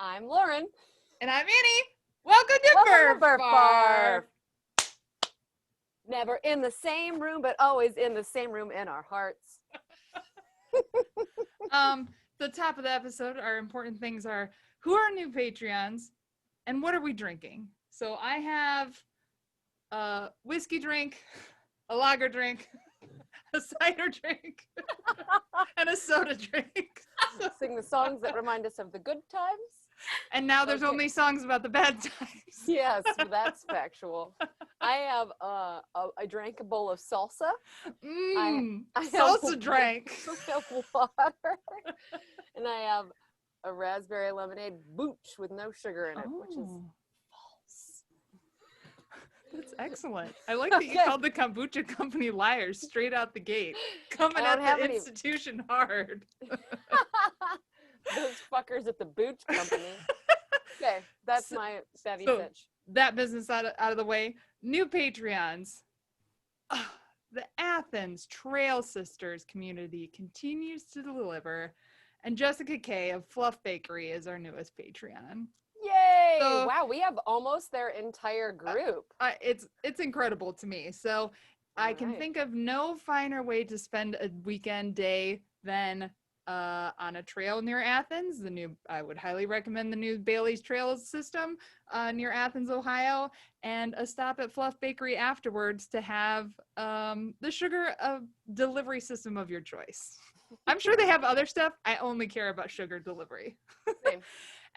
I'm Lauren. And I'm Annie. Welcome to Burp Bar. Never in the same room, but always in the same room in our hearts. The top of the episode, our important things are, who are new Patreons and what are we drinking? So I have a whiskey drink, a lager drink, a cider drink, and a soda drink. Sing the songs that remind us of the good times. And now there's only songs about the bad times. Yes, that's factual. I have I drank a bowl of salsa. I Salsa drank. I have water. And I have a raspberry lemonade booch with no sugar in it, which is false. That's excellent. I like that you called the kombucha company liars straight out the gate. Coming at the institution hard. Those fuckers at the Booch Company. Okay, that's my savvy pitch. That business out of the way. New Patreons. The Athens Trail Sisters community continues to deliver. And Jessica K of Fluff Bakery is our newest Patreon. Yay! So, wow, we have almost their entire group. It's incredible to me. So I can think of no finer way to spend a weekend day than on a trail near Athens. I would highly recommend the new Bailey's Trail system near Athens, Ohio, and a stop at Fluff Bakery afterwards to have the sugar delivery system of your choice. I'm sure they have other stuff. I only care about sugar delivery. Same.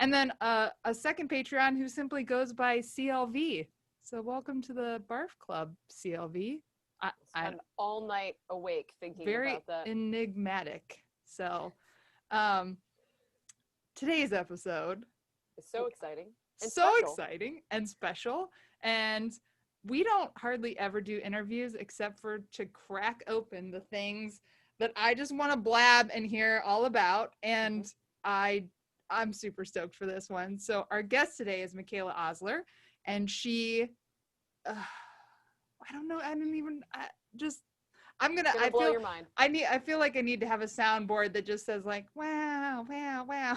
And then a second Patreon who simply goes by CLV. So welcome to the Barf Club, CLV. I'm all night awake thinking about that. Very enigmatic. So, today's episode is so exciting. And so special. Exciting and special. And we don't hardly ever do interviews except for to crack open the things that I just want to blab and hear all about. And I'm super stoked for this one. So our guest today is Mikaela Osler, and she, I don't know. I blow your mind. I feel like I need to have a soundboard that just says like, wow, wow, wow.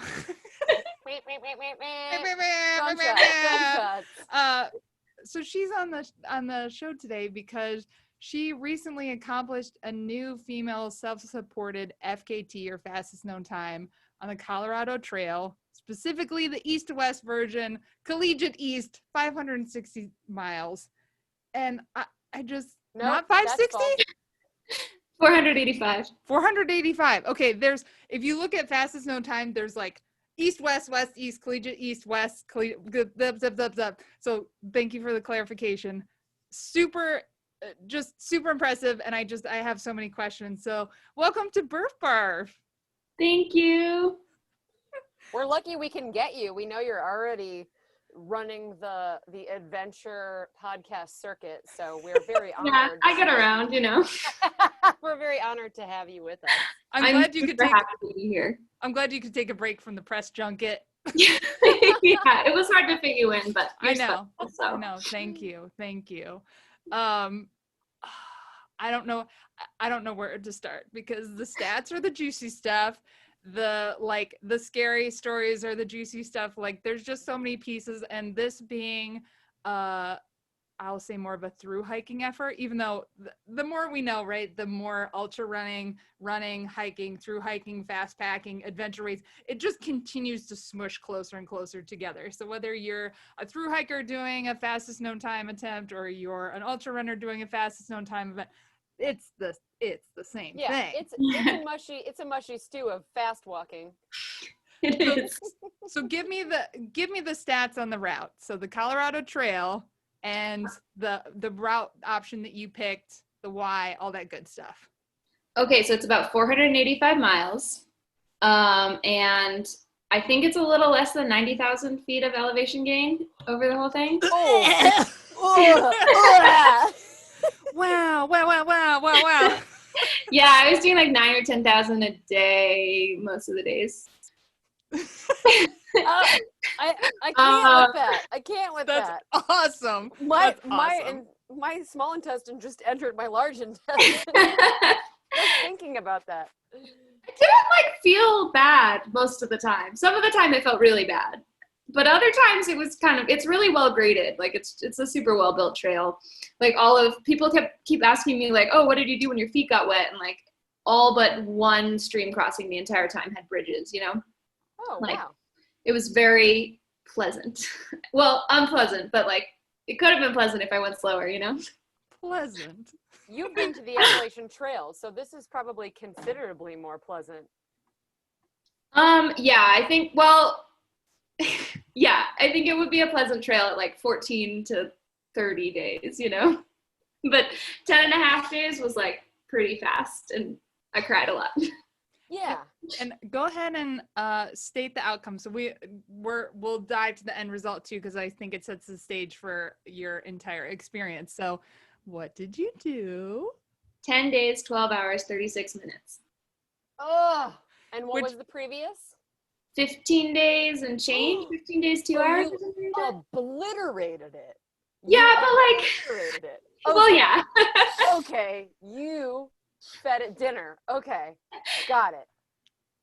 So she's on the show today because she recently accomplished a new female self-supported FKT, or fastest known time, on the Colorado Trail, specifically the east to west version, Collegiate East, 560 miles. And I just, not 560? 485. 485. Okay, if you look at fastest known time, there's like east, west, west, east, collegiate, east, west, So thank you for the clarification. Just super impressive. And I have so many questions. So welcome to Burf Barf. Thank you. We're lucky we can get you. We know you're already running the adventure podcast circuit, so we're very honored. Yeah, I get around, We're very honored to have you with us. I'm glad you could happy to be here. I'm glad you could take a break from the press junket. Yeah, it was hard to fit you in, but I know. Special, so. I know. Thank you. I don't know where to start because the stats are the juicy stuff. The scary stories are the juicy stuff. Like there's just so many pieces, and this being I'll say more of a through hiking effort, even though the more we know, right, the more ultra running, hiking, through hiking, fast packing, adventure race, it just continues to smush closer and closer together. So whether you're a through hiker doing a fastest known time attempt, or you're an ultra runner doing a fastest known time event, it's the same thing. It's a mushy stew of fast walking. It is. So give me the stats on the route. So the Colorado Trail and the route option that you picked, the why, all that good stuff. Okay, so it's about 485 miles. And I think it's a little less than 90,000 feet of elevation gain over the whole thing. Wow. Yeah, I was doing like 9,000 or 10,000 a day most of the days. I can't with that. I can't with that. That's awesome. My small intestine just entered my large intestine. Just thinking about that. I didn't feel bad most of the time. Some of the time it felt really bad. but other times it was it's really well graded. Like it's a super well built trail. It's really well graded. Like it's a super well built trail. Like people keep asking me like, oh, what did you do when your feet got wet? And like all but one stream crossing the entire time had bridges, Oh, like wow. it was very pleasant. Well, unpleasant, but like it could have been pleasant if I went slower, Pleasant. You've been to the Appalachian Trail, so this is probably considerably more pleasant. Yeah, I think, well, yeah, I think it would be a pleasant trail at like 14 to 30 days, but 10 and a half days was like pretty fast and I cried a lot. Yeah. And go ahead and state the outcome. So we'll dive to the end result too, because I think it sets the stage for your entire experience. So what did you do? 10 days, 12 hours, 36 minutes. Oh, and what was the previous? 15 days and change. 15 days, 2 hours. You obliterated it. Yeah, but like. Obliterated it. Okay. Well, yeah. Okay, you fed at dinner. Okay, got it.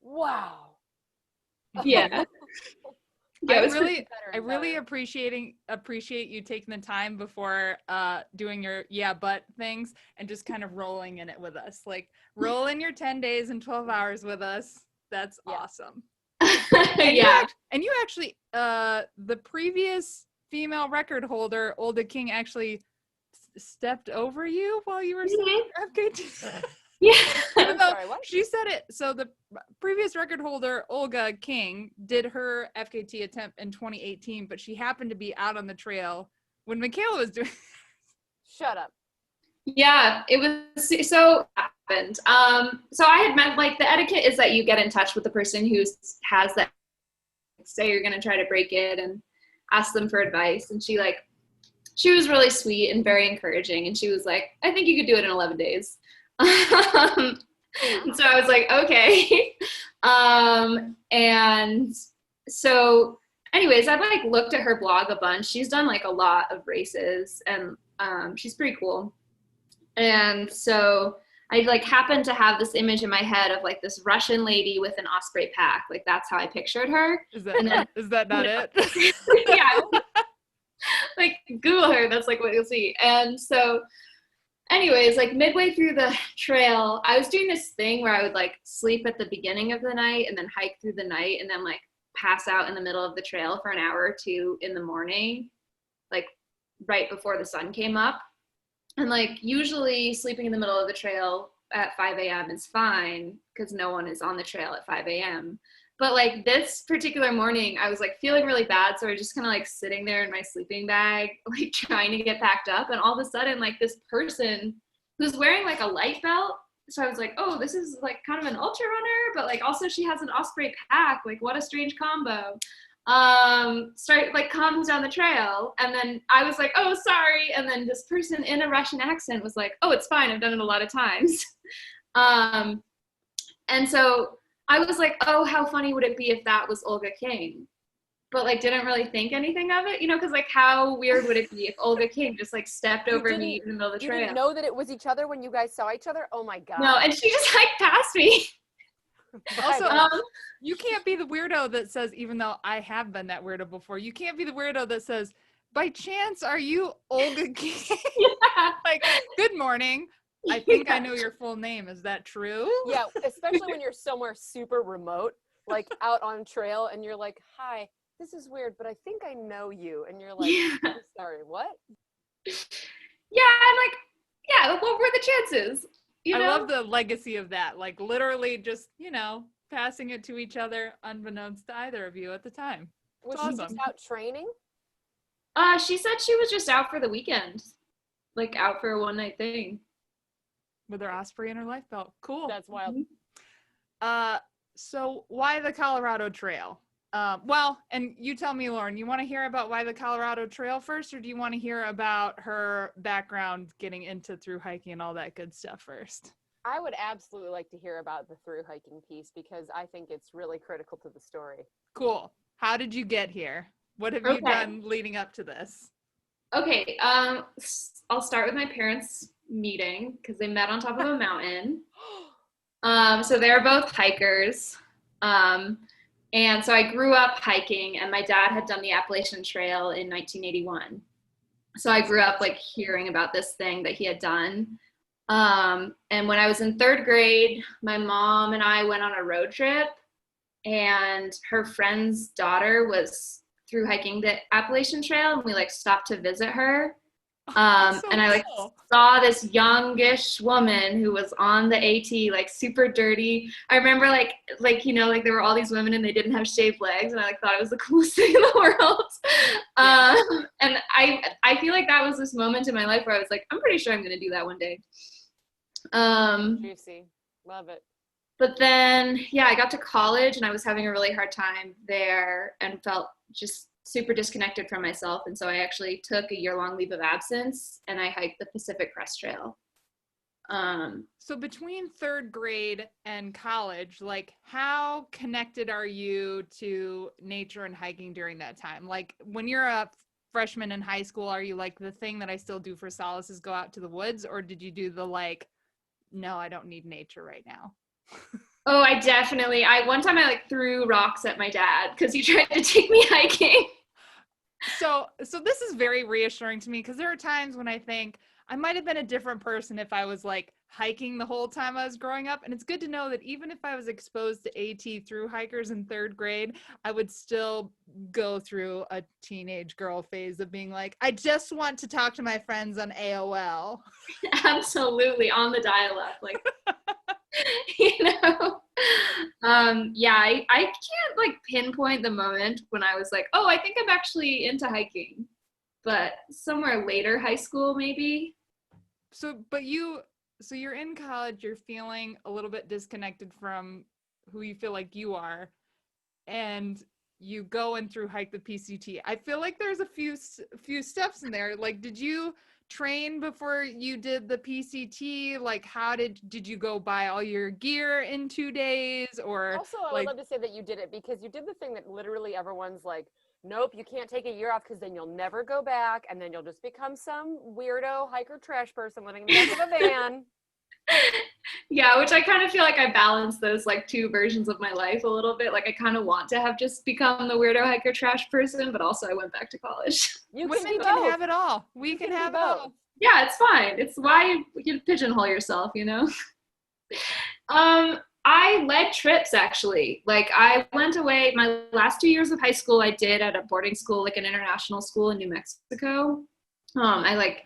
Wow. Yeah. I really appreciate you taking the time before doing your but things and just kind of rolling in it with us. Like roll in your 10 days and 12 hours with us. That's awesome. And yeah. You actually the previous female record holder, Olga King, actually stepped over you while you were FKT. Yeah. Sorry, what? She said it. So the previous record holder, Olga King, did her FKT attempt in 2018, but she happened to be out on the trail when Mikaela was doing. Shut up. Yeah, it was so happened. So I had meant like the etiquette is that you get in touch with the person who has that. Say you're gonna try to break it and ask them for advice, and she was really sweet and very encouraging, and she was like, I think you could do it in 11 days. And so I was like, okay. And so anyways, I've like looked at her blog a bunch. She's done like a lot of races and she's pretty cool. And so I like happened to have this image in my head of like this Russian lady with an osprey pack. Like that's how I pictured her. Is that not it? Yeah. Like Google her, that's like what you'll see. And so anyways, like midway through the trail, I was doing this thing where I would like sleep at the beginning of the night and then hike through the night and then like pass out in the middle of the trail for an hour or two in the morning, like right before the sun came up. And like usually sleeping in the middle of the trail at 5 a.m. is fine because no one is on the trail at 5 a.m. But like this particular morning, I was like feeling really bad. So I was just kind of like sitting there in my sleeping bag, like trying to get packed up. And all of a sudden, like this person who's wearing like a light belt. So I was like, oh, this is like kind of an ultra runner, but like also she has an osprey pack. Like what a strange combo. Comes down the trail. And then I was like, oh, sorry. And then this person in a Russian accent was like, oh, it's fine. I've done it a lot of times. And so I was like, oh, how funny would it be if that was Olga King? But like didn't really think anything of it, because like how weird would it be if Olga King just like stepped over me in the middle of the trail? You didn't know that it was each other when you guys saw each other? Oh my God. No, and she just like passed me. Also, you can't be the weirdo that says, even though I have been that weirdo before, you can't be the weirdo that says, by chance, are you Olga King? Yeah. Like, good morning. I think I know your full name. Is that true? Yeah, especially when you're somewhere super remote, like out on trail, and you're like, hi, this is weird, but I think I know you. And you're like, I'm sorry, what? Yeah, I'm like, yeah, what were the chances? I love the legacy of that. Like, literally just, passing it to each other unbeknownst to either of you at the time. Was awesome. She just out training? She said she was just out for the weekend. Like, out for a one-night thing. With her osprey in her life belt. Cool. That's wild. So why the Colorado Trail? Well, and you tell me, Lauren, you want to hear about why the Colorado Trail first, or do you want to hear about her background getting into through hiking and all that good stuff first? I would absolutely like to hear about the through hiking piece because I think it's really critical to the story. Cool. How did you get here? What have you done leading up to this? Okay. I'll start with my parents meeting because they met on top of a mountain. So they're both hikers. And so I grew up hiking, and my dad had done the Appalachian Trail in 1981. So I grew up like hearing about this thing that he had done. And when I was in 3rd grade, my mom and I went on a road trip, and her friend's daughter was through hiking the Appalachian Trail, and we like stopped to visit her. And I like saw this youngish woman who was on the AT, like super dirty. I remember like there were all these women and they didn't have shaved legs, and I like thought it was the coolest thing in the world. And I feel like that was this moment in my life where I was like, I'm pretty sure I'm gonna do that one day. Juicy, love it. But then, yeah, I got to college and I was having a really hard time there and felt just super disconnected from myself. And so I actually took a year-long leave of absence and I hiked the Pacific Crest Trail. So between 3rd grade and college, like how connected are you to nature and hiking during that time? Like when you're a freshman in high school, are you like, the thing that I still do for solace is go out to the woods? Or did you do the like, no, I don't need nature right now? Oh, one time I like threw rocks at my dad because he tried to take me hiking. So this is very reassuring to me, because there are times when I think I might have been a different person if I was like hiking the whole time I was growing up. And it's good to know that even if I was exposed to AT through hikers in 3rd grade, I would still go through a teenage girl phase of being like, I just want to talk to my friends on AOL. Absolutely, on the dial-up, like, yeah, I can't like pinpoint the moment when I was like, oh, I think I'm actually into hiking, but somewhere later, high school maybe. So you're in college, you're feeling a little bit disconnected from who you feel like you are, and you go and through hike the PCT. I feel like there's a few steps in there. Like, did you train before you did the PCT? Like, how did you go buy all your gear in 2 days? Or also, I would love to say that you did it because you did the thing that literally everyone's like, nope, you can't take a year off because then you'll never go back, and then you'll just become some weirdo hiker trash person living in the back of a van. Yeah, which I kind of feel like I balanced those like 2 versions of my life a little bit. Like I kind of want to have just become the weirdo hiker trash person, but also I went back to college. Women can have it all. We can have it all. Yeah, it's fine. It's why you pigeonhole yourself, you know? I led trips actually. Like I went away, my last 2 years of high school I did at a boarding school, like an international school in New Mexico. I like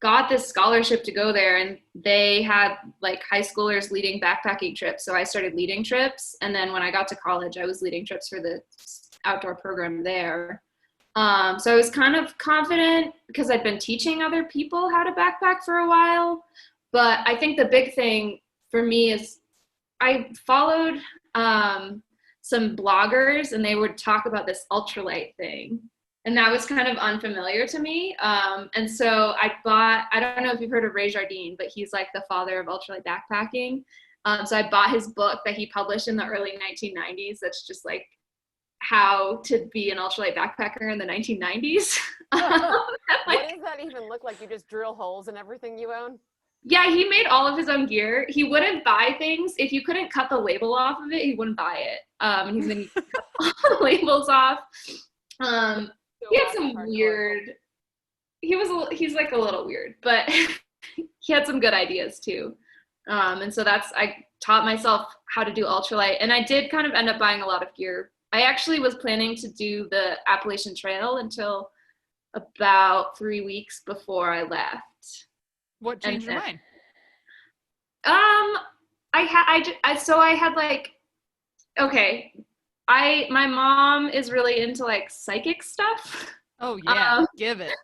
got this scholarship to go there, and they had like high schoolers leading backpacking trips. So I started leading trips. And then when I got to college, I was leading trips for the outdoor program there. So I was kind of confident because I'd been teaching other people how to backpack for a while. But I think the big thing for me is I followed some bloggers, and they would talk about this ultralight thing. And that was kind of unfamiliar to me. And so I don't know if you've heard of Ray Jardine, but he's like the father of ultralight backpacking. So I bought his book that he published in the early 1990s. That's just like how to be an ultralight backpacker in the 1990s. What does that even look like? You just drill holes in everything you own? Yeah, he made all of his own gear. He wouldn't buy things. If you couldn't cut the label off of it, he wouldn't buy it. He's going to cut all the labels off. He had some weird, he's like a little weird, but he had some good ideas too. And so I taught myself how to do ultralight, and I did kind of end up buying a lot of gear. I actually was planning to do the Appalachian Trail until about 3 weeks before I left. What changed your mind? My mom is really into like psychic stuff. Oh yeah, give it.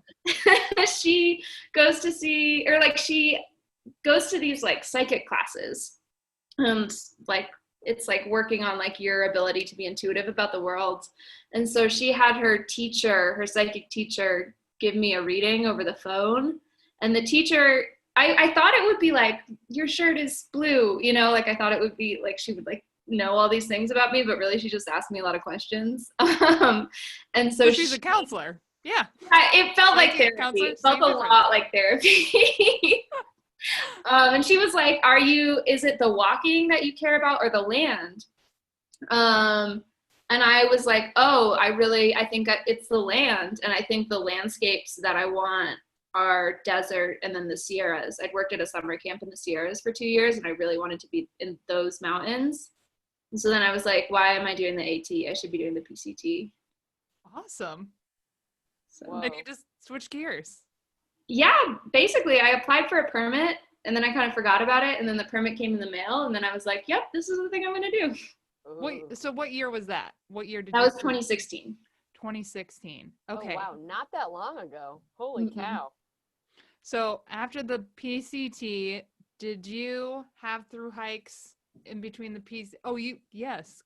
She goes to these like psychic classes, and like it's like working on like your ability to be intuitive about the world. And so she had her psychic teacher, give me a reading over the phone. And the teacher, I thought it would be like, your shirt is blue, you know, like I thought it would be like she would like know all these things about me, but really she just asked me a lot of questions. And so she's a counselor. Yeah. It felt like therapy. It felt a lot like therapy. And she was like, is it the walking that you care about or the land? And I was like, oh, I think it's the land. And I think the landscapes that I want are desert and then the Sierras. I'd worked at a summer camp in the Sierras for 2 years, and I really wanted to be in those mountains. And so then I was like, why am I doing the AT? I should be doing the PCT. Awesome. So, And you just switch gears. yeah, basically I applied for a permit and then I kind of forgot about it. And then the permit came in the mail. And then I was like, yep, this is the thing I'm going to do. So what year was that? What year did That you was do? 2016. 2016. Oh, Okay. wow, not that long ago. Holy Mhm. cow. So after the PCT, did you have through hikes in between the PC? Oh, yes.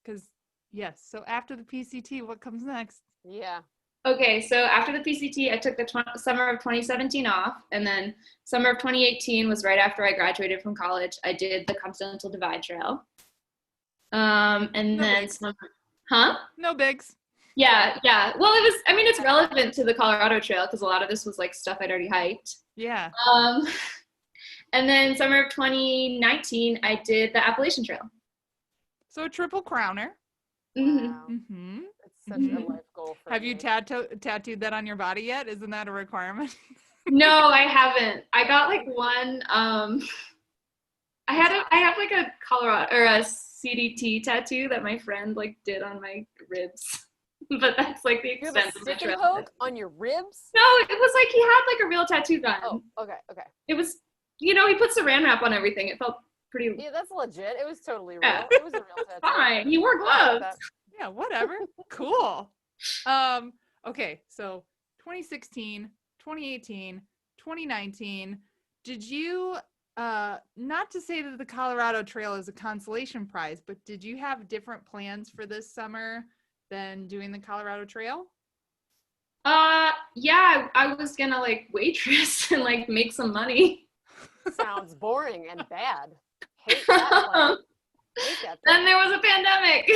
So after the PCT, what comes next? Yeah. Okay, so after the PCT, I took the summer of 2017 off, and then summer of 2018 was right after I graduated from college. I did the Continental Divide Trail. And No then bigs. huh? No bigs. Yeah. Well, it's relevant to the Colorado Trail because a lot of this was like stuff I'd already hiked. Yeah. And then summer of 2019, I did the Appalachian Trail. So a triple crowner. Mm-hmm. Wow. Mm-hmm. It's such Mhm. a life goal for Have me. you tattooed that on your body yet? Isn't that a requirement? No, I haven't. I got like one. I have like a Colorado or a CDT tattoo that my friend like did on my ribs, but that's like the You have a extent of my stick and trail. poke on your ribs? No, it was like he had like a real tattoo gun. Oh, okay. It was, he put saran wrap on everything. It felt pretty Yeah, that's legit. It was totally real. Yeah. It was a real tattoo. fine. He wore I like gloves. that. Yeah, whatever. Cool. Okay, so 2016, 2018, 2019, did you not to say that the Colorado Trail is a consolation prize, but did you have different plans for this summer than doing the Colorado Trail? Yeah, I was gonna like waitress and like make some money. Sounds boring and bad. Hate that plan. Hate that Then plan. there was a pandemic.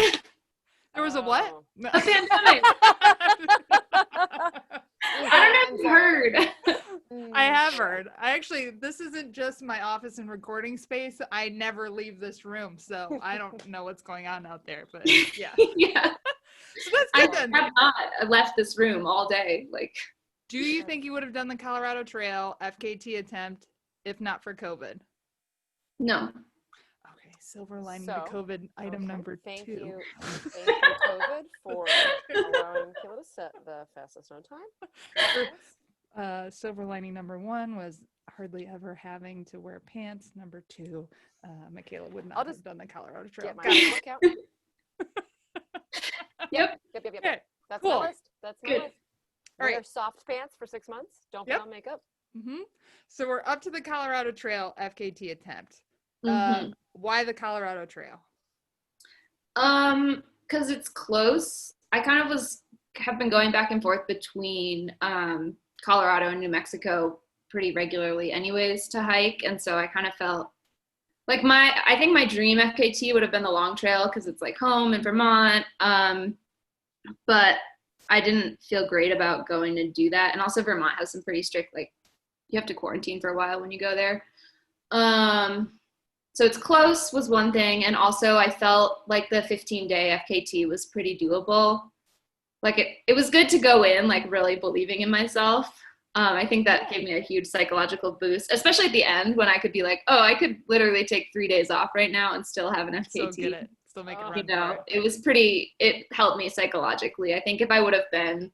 There was a what? Oh. A pandemic. I don't know if you heard. I have heard. This isn't just my office and recording space. I never leave this room, so I don't know what's going on out there, but yeah. Yeah. So that's I good then. have not left this room all day. Like, Do you think you would have done the Colorado Trail FKT attempt if not for COVID? no. Okay, silver lining So, to COVID item Okay, number Thank 2. you, COVID, for allowing Mikaela to set the fastest on time. Silver lining number 1 was hardly ever having to wear pants. Number 2, Mikaela would not I'll have just done the Colorado Trail. Get my Got it. book out. Yep. Yep. Okay, That's cool. my list. That's my Good. list. All right. Wear soft pants for 6 months. Don't put Yep. on makeup. Mm-hmm. So we're up to the Colorado Trail FKT attempt. Mhm. Why the Colorado Trail? Because it's close. I kind of have been going back and forth between Colorado and New Mexico pretty regularly anyways to hike, and so I kind of felt like I think my dream FKT would have been the long trail because it's like home in Vermont, but I didn't feel great about going to do that. And also Vermont has some pretty strict, like, you have to quarantine for a while when you go there. So it's close was one thing. And also I felt like the 15-day FKT was pretty doable. Like it was good to go in, like really believing in myself. I think that gave me a huge psychological boost, especially at the end when I could be like, oh, I could literally take 3 days off right now and still have an FKT. Still get it. Still make it run. You know, it helped me psychologically. I think if I would have been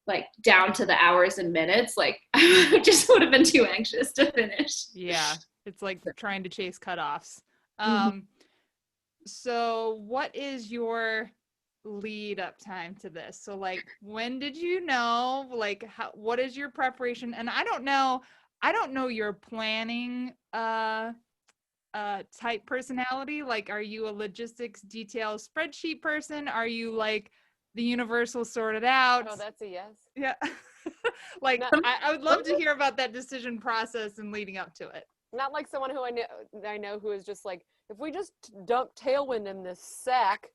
like down to the hours and minutes, like I just would have been too anxious to finish. Yeah, it's like trying to chase cutoffs. Mhm. So what is your lead up time to this? So like, when did you know, like, what is your preparation? And I don't know your planning type personality. Like, are you a logistics detail spreadsheet person? Are you like the universal sorted out? Oh, that's a yes. Yeah. Like, No. I would love to hear about that decision process and leading up to it. Not like someone who I know who is just like, if we just dump Tailwind in this sack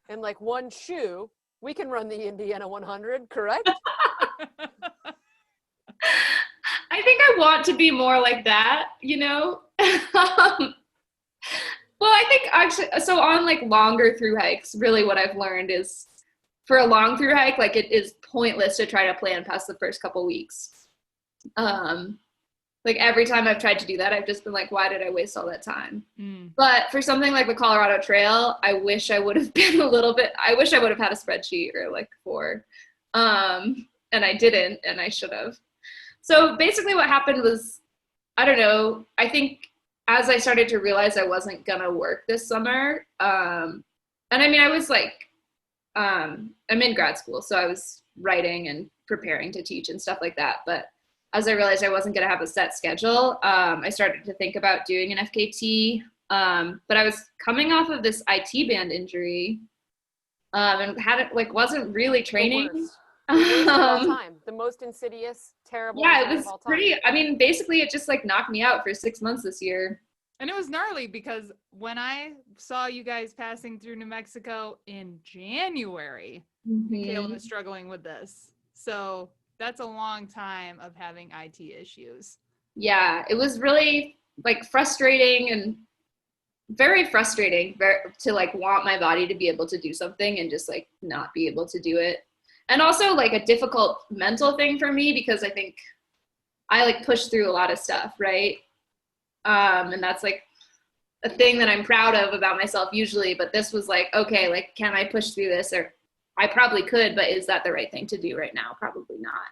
and like one shoe, we can run the Indiana 100, correct? I think I want to be more like that, you know? Well, I think actually, so on like longer through hikes, really what I've learned is for a long through hike, like it is pointless to try to plan past the first couple weeks. Like every time I've tried to do that, I've just been like, why did I waste all that time? But for something like the Colorado Trail, I wish I would have been I wish I would have had a spreadsheet or like before. And I didn't, and I should have. So basically what happened was, I don't know, I think as I started to realize I wasn't gonna work this summer, and I mean, I was like, I'm in grad school, so I was writing and preparing to teach and stuff like that. But as I realized I wasn't going to have a set schedule, I started to think about doing an FKT. But I was coming off of this IT band injury, and wasn't really training. The worst of all time. The most insidious, terrible. Yeah, it was pretty. I mean, basically, it just like knocked me out for 6 months this year. And it was gnarly because when I saw you guys passing through New Mexico in January, Mikaela was struggling with this. So that's a long time of having IT issues. Yeah, it was really like frustrating and very frustrating to like want my body to be able to do something and just like not be able to do it. And also like a difficult mental thing for me because I think I like push through a lot of stuff, right? And that's like a thing that I'm proud of about myself usually, but this was like, okay, like, can I push through this? Or I probably could, but is that the right thing to do right now? Probably not.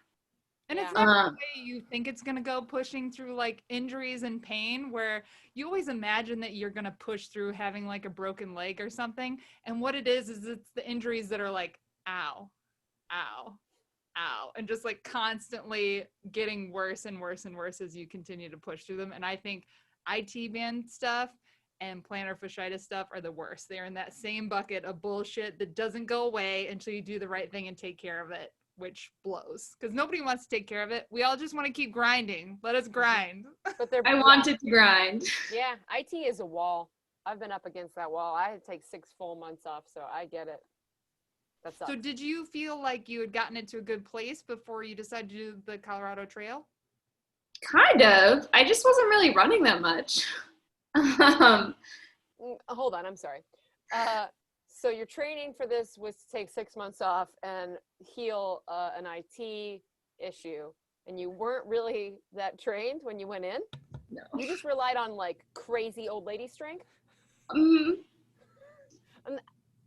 And it's not the way you think it's going to go, pushing through like injuries and pain, where you always imagine that you're going to push through having like a broken leg or something. And what it is it's the injuries that are like, ow, ow, ow, and just like constantly getting worse and worse and worse as you continue to push through them. And I think IT band stuff and plantar fasciitis stuff are the worst. They're in that same bucket of bullshit that doesn't go away until you do the right thing and take care of it, which blows because nobody wants to take care of it. We all just want to keep grinding. Let us grind. But I wanted to grind. Yeah, IT is a wall. I've been up against that wall. I had to take 6 full months off, so I get it. That sucks. So did you feel like you had gotten it to a good place before you decided to do the Colorado Trail? Kind of. I just wasn't really running that much. Hold on, I'm sorry. So your training for this was to take 6 months off and heal an IT issue, and you weren't really that trained when you went in? No. You just relied on like crazy old lady strength?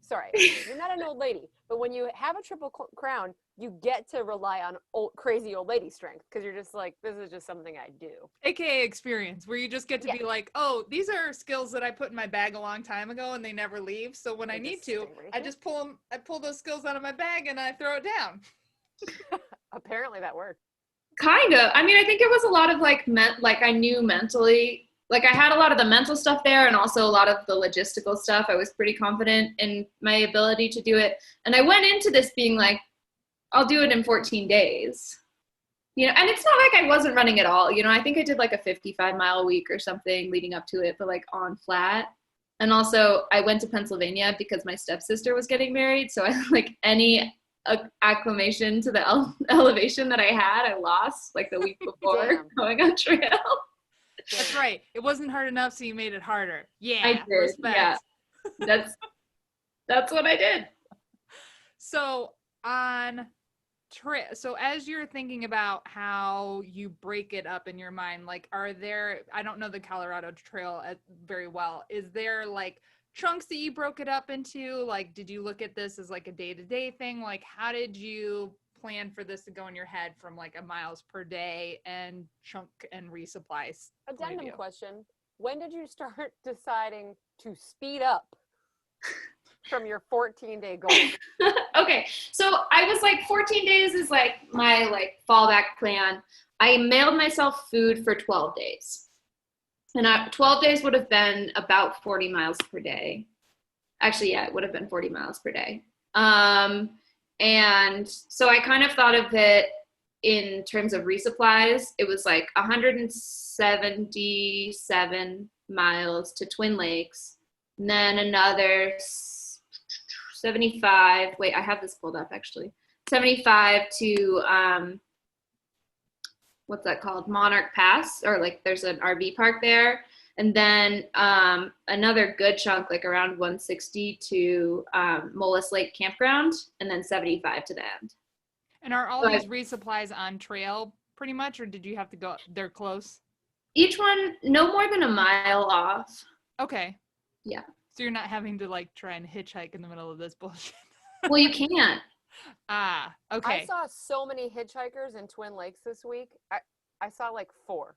Sorry, you're not an old lady, but when you have a triple crown, you get to rely on crazy old lady strength because you're just like, this is just something I do. AKA experience, where you just get to be like, oh, these are skills that I put in my bag a long time ago and they never leave. So when I need to, I just pull them. I pull those skills out of my bag and I throw it down. Apparently that worked. Kind of. I mean, I think it was a lot of like I knew mentally. Like I had a lot of the mental stuff there and also a lot of the logistical stuff. I was pretty confident in my ability to do it. And I went into this being like, I'll do it in 14 days. You know, and it's not like I wasn't running at all. You know, I think I did like a 55-mile a week or something leading up to it, but like on flat. And also I went to Pennsylvania because my stepsister was getting married. So I like any acclimation to the elevation that I had, I lost like the week before going on trail. That's right. It wasn't hard enough, so you made it harder. Yeah, I did. respect. Yeah, that's what I did. So so as you're thinking about how you break it up in your mind, like, are there? I don't know the Colorado Trail very well. Is there like chunks that you broke it up into? Like, did you look at this as like a day-to-day thing? Like, how did you plan for this to go in your head from like a miles per day and chunk and resupplies? Addendum question. When did you start deciding to speed up from your 14-day goal? Okay, so I was like 14 days is like my like fallback plan. I mailed myself food for 12 days. And 12 days would have been about 40 miles per day. Actually, yeah, it would have been 40 miles per day. And so I kind of thought of it in terms of resupplies. It was like 177 miles to Twin Lakes, and then another 75. Wait, I have this pulled up actually. 75 to what's that called? Monarch Pass, or like there's an RV park there. And then another good chunk, like around 160 to Mullis Lake Campground, and then 75 to the end. And are all So these resupplies on trail pretty much, or did you have to go, they're close? each one no more than a mile off. Okay. Yeah. So you're not having to like try and hitchhike in the middle of this bullshit. Well, you can't. Ah, okay. I saw so many hitchhikers in Twin Lakes this week. I saw like 4.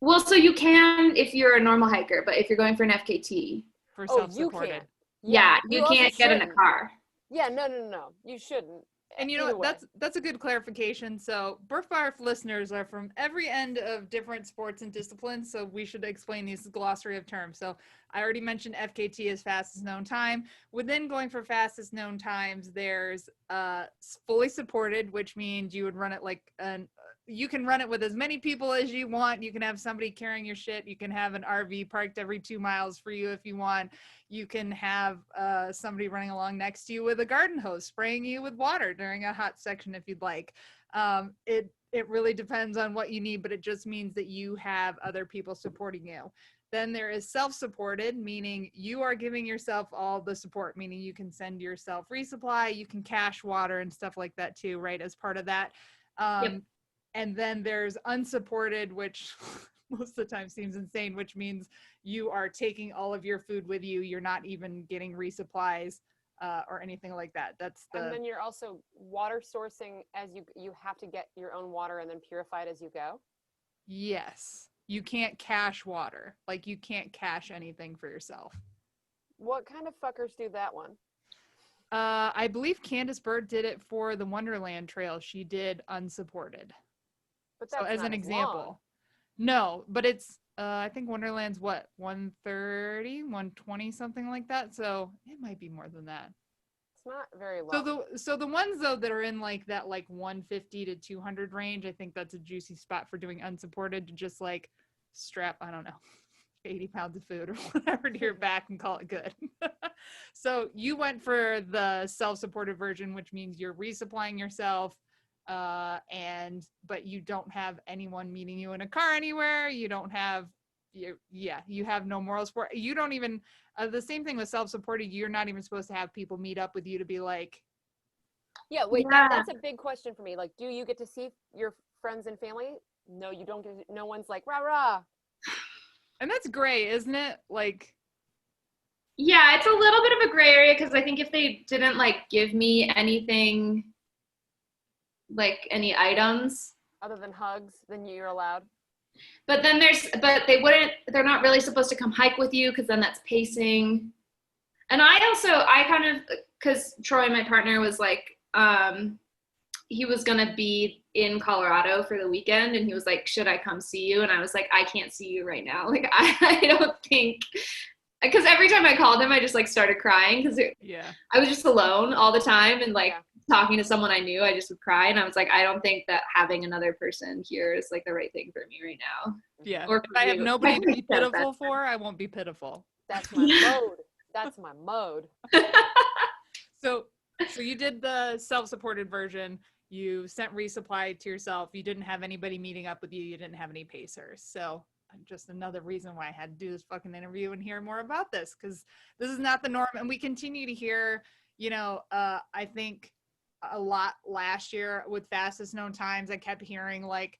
Well, so you can if you're a normal hiker, but if you're going for an FKT, For Oh, you self-supported. can't. yeah, you also can't get in a shouldn't. car. Yeah, no. You shouldn't. And you know Either what? way. That's a good clarification. So Burf listeners are from every end of different sports and disciplines, so we should explain these glossary of terms. So I already mentioned FKT as fastest known time. Within going for fastest known times, there's fully supported, which means you would run it like you can run it with as many people as you want. You can have somebody carrying your shit. You can have an RV parked every 2 miles for you if you want. You can have somebody running along next to you with a garden hose spraying you with water during a hot section if you'd like. It really depends on what you need, but it just means that you have other people supporting you. Then there is self-supported, meaning you are giving yourself all the support, meaning you can send yourself resupply, you can cache water and stuff like that too, right, as part of that. Yep. And then there's unsupported, which most of the time seems insane, which means you are taking all of your food with you. You're not even getting resupplies or anything like that. That's the. And then you're also water sourcing as you have to get your own water and then purify it as you go. Yes. You can't cache water. Like you can't cache anything for yourself. What kind of fuckers do that one? I believe Candace Bird did it for the Wonderland Trail. She did unsupported. But that's So as not an as example. long. No, but it's I think Wonderland's what, 130, 120, something like that. So it might be more than that. It's not very long. So the ones though that are in like that like 150 to 200 range, I think that's a juicy spot for doing unsupported, to just like strap, I don't know, 80 pounds of food or whatever to your back and call it good. So you went for the self-supported version, which means you're resupplying yourself. But you don't have anyone meeting you in a car anywhere. You don't have, you have no moral support. You don't even, the same thing with self-supported, you're not even supposed to have people meet up with you to be like. Yeah, wait, Yeah. that's a big question for me. Like, do you get to see your friends and family? No, you don't get, no one's like, rah, rah. And that's gray, isn't it? Like. Yeah, it's a little bit of a gray area because I think if they didn't like give me anything, like any items, Other than hugs, then you're allowed. but then they're not really supposed to come hike with you because then that's pacing. And I kind of, because Troy, my partner, was like, he was gonna be in Colorado for the weekend, and he was like, should I come see you? And I was like, I can't see you right now. Like, I don't think, because every time I called him, I just like started crying because I was just alone all the time, and like talking to someone I knew, I just would cry. And I was like, I don't think that having another person here is like the right thing for me right now. Yeah. Or if I have nobody to be pitiful for, I won't be pitiful. That's my mode. That's my mode. So you did the self-supported version. You sent resupply to yourself. You didn't have anybody meeting up with you. You didn't have any pacers. So just another reason why I had to do this fucking interview and hear more about this, because this is not the norm. And we continue to hear, I think a lot last year with fastest known times, I kept hearing like,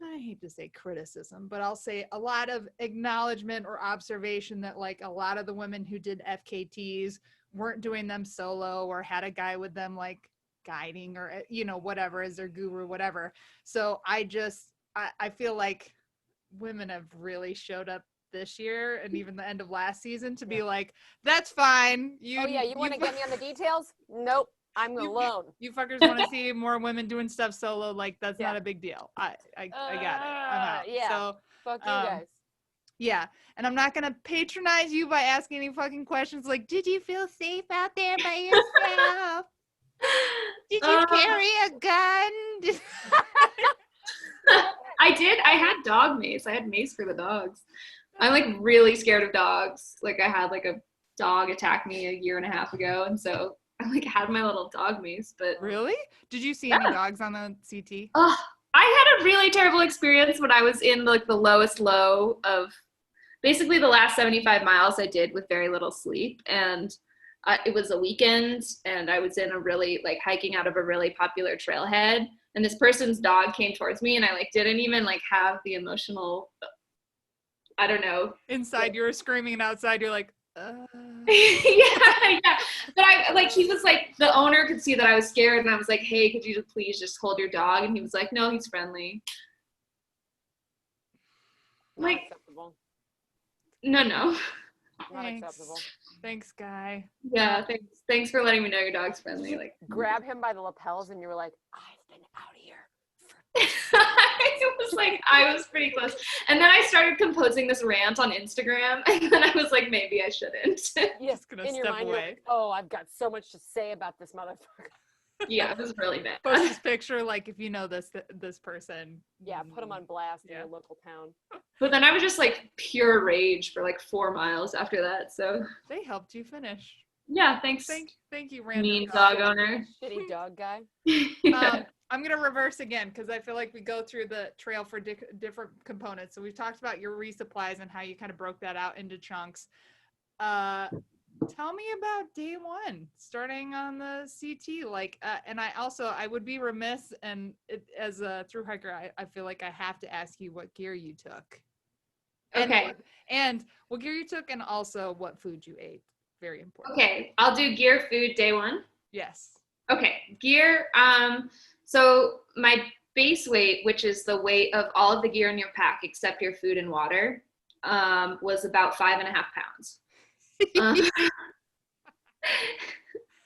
I hate to say criticism, but I'll say a lot of acknowledgement or observation that like a lot of the women who did FKTs weren't doing them solo or had a guy with them like guiding or, whatever as their guru, whatever. So I feel like women have really showed up this year and even the end of last season to be like, that's fine. You want to get me on the details? Nope. I'm alone. You fuckers want to see more women doing stuff solo? Like that's not a big deal. I got it. I'm out. Yeah. So fuck you guys. Yeah, and I'm not gonna patronize you by asking any fucking questions like, did you feel safe out there by yourself? Did you carry a gun? I did. I had dog mace. I had mace for the dogs. I'm like really scared of dogs. Like I had like a dog attack me a year and a half ago, and so I like had my little dog mace. But really, did you see any dogs on the CT? Oh, I had a really terrible experience when I was in like the lowest low of basically the last 75 miles I did with very little sleep. And it was a weekend, and I was in a really, like, hiking out of a really popular trailhead. And this person's dog came towards me, and I, like, didn't even, like, have the emotional, I don't know. Inside, you were screaming, and outside, you're like, yeah. But he was like, the owner could see that I was scared, and I was like, hey, could you please just hold your dog? And he was like, no, he's friendly. Not Like, acceptable. no. Not Thanks. acceptable. Thanks, guy. Yeah, thanks for letting me know your dog's friendly. Like, Grab him by the lapels, and you were like, I've been out here. it was like, I was pretty close. And then I started composing this rant on Instagram, and then I was like, maybe I shouldn't. Yes, Just gonna in your step mind, you're away. like, oh, I've got so much to say about this motherfucker. Yeah, it was really bad. Post this picture, like, if you know this person. Yeah, put him on blast in Yeah. your local town. But then I was just like pure rage for like 4 miles after that. So They helped you finish. yeah, thanks. Thank you, random Mean dog owner. Shitty dog guy. I'm gonna reverse again because I feel like we go through the trail for different components. So we've talked about your resupplies and how you kind of broke that out into chunks. Tell me about day one, starting on the CT. Like, and I would be remiss, and as a thru hiker, I feel like I have to ask you what gear you took. Okay. And what gear you took, and also what food you ate. Very important. Okay, I'll do gear, food, day one. Yes. Okay, gear. So my base weight, which is the weight of all of the gear in your pack except your food and water, was about 5.5 pounds.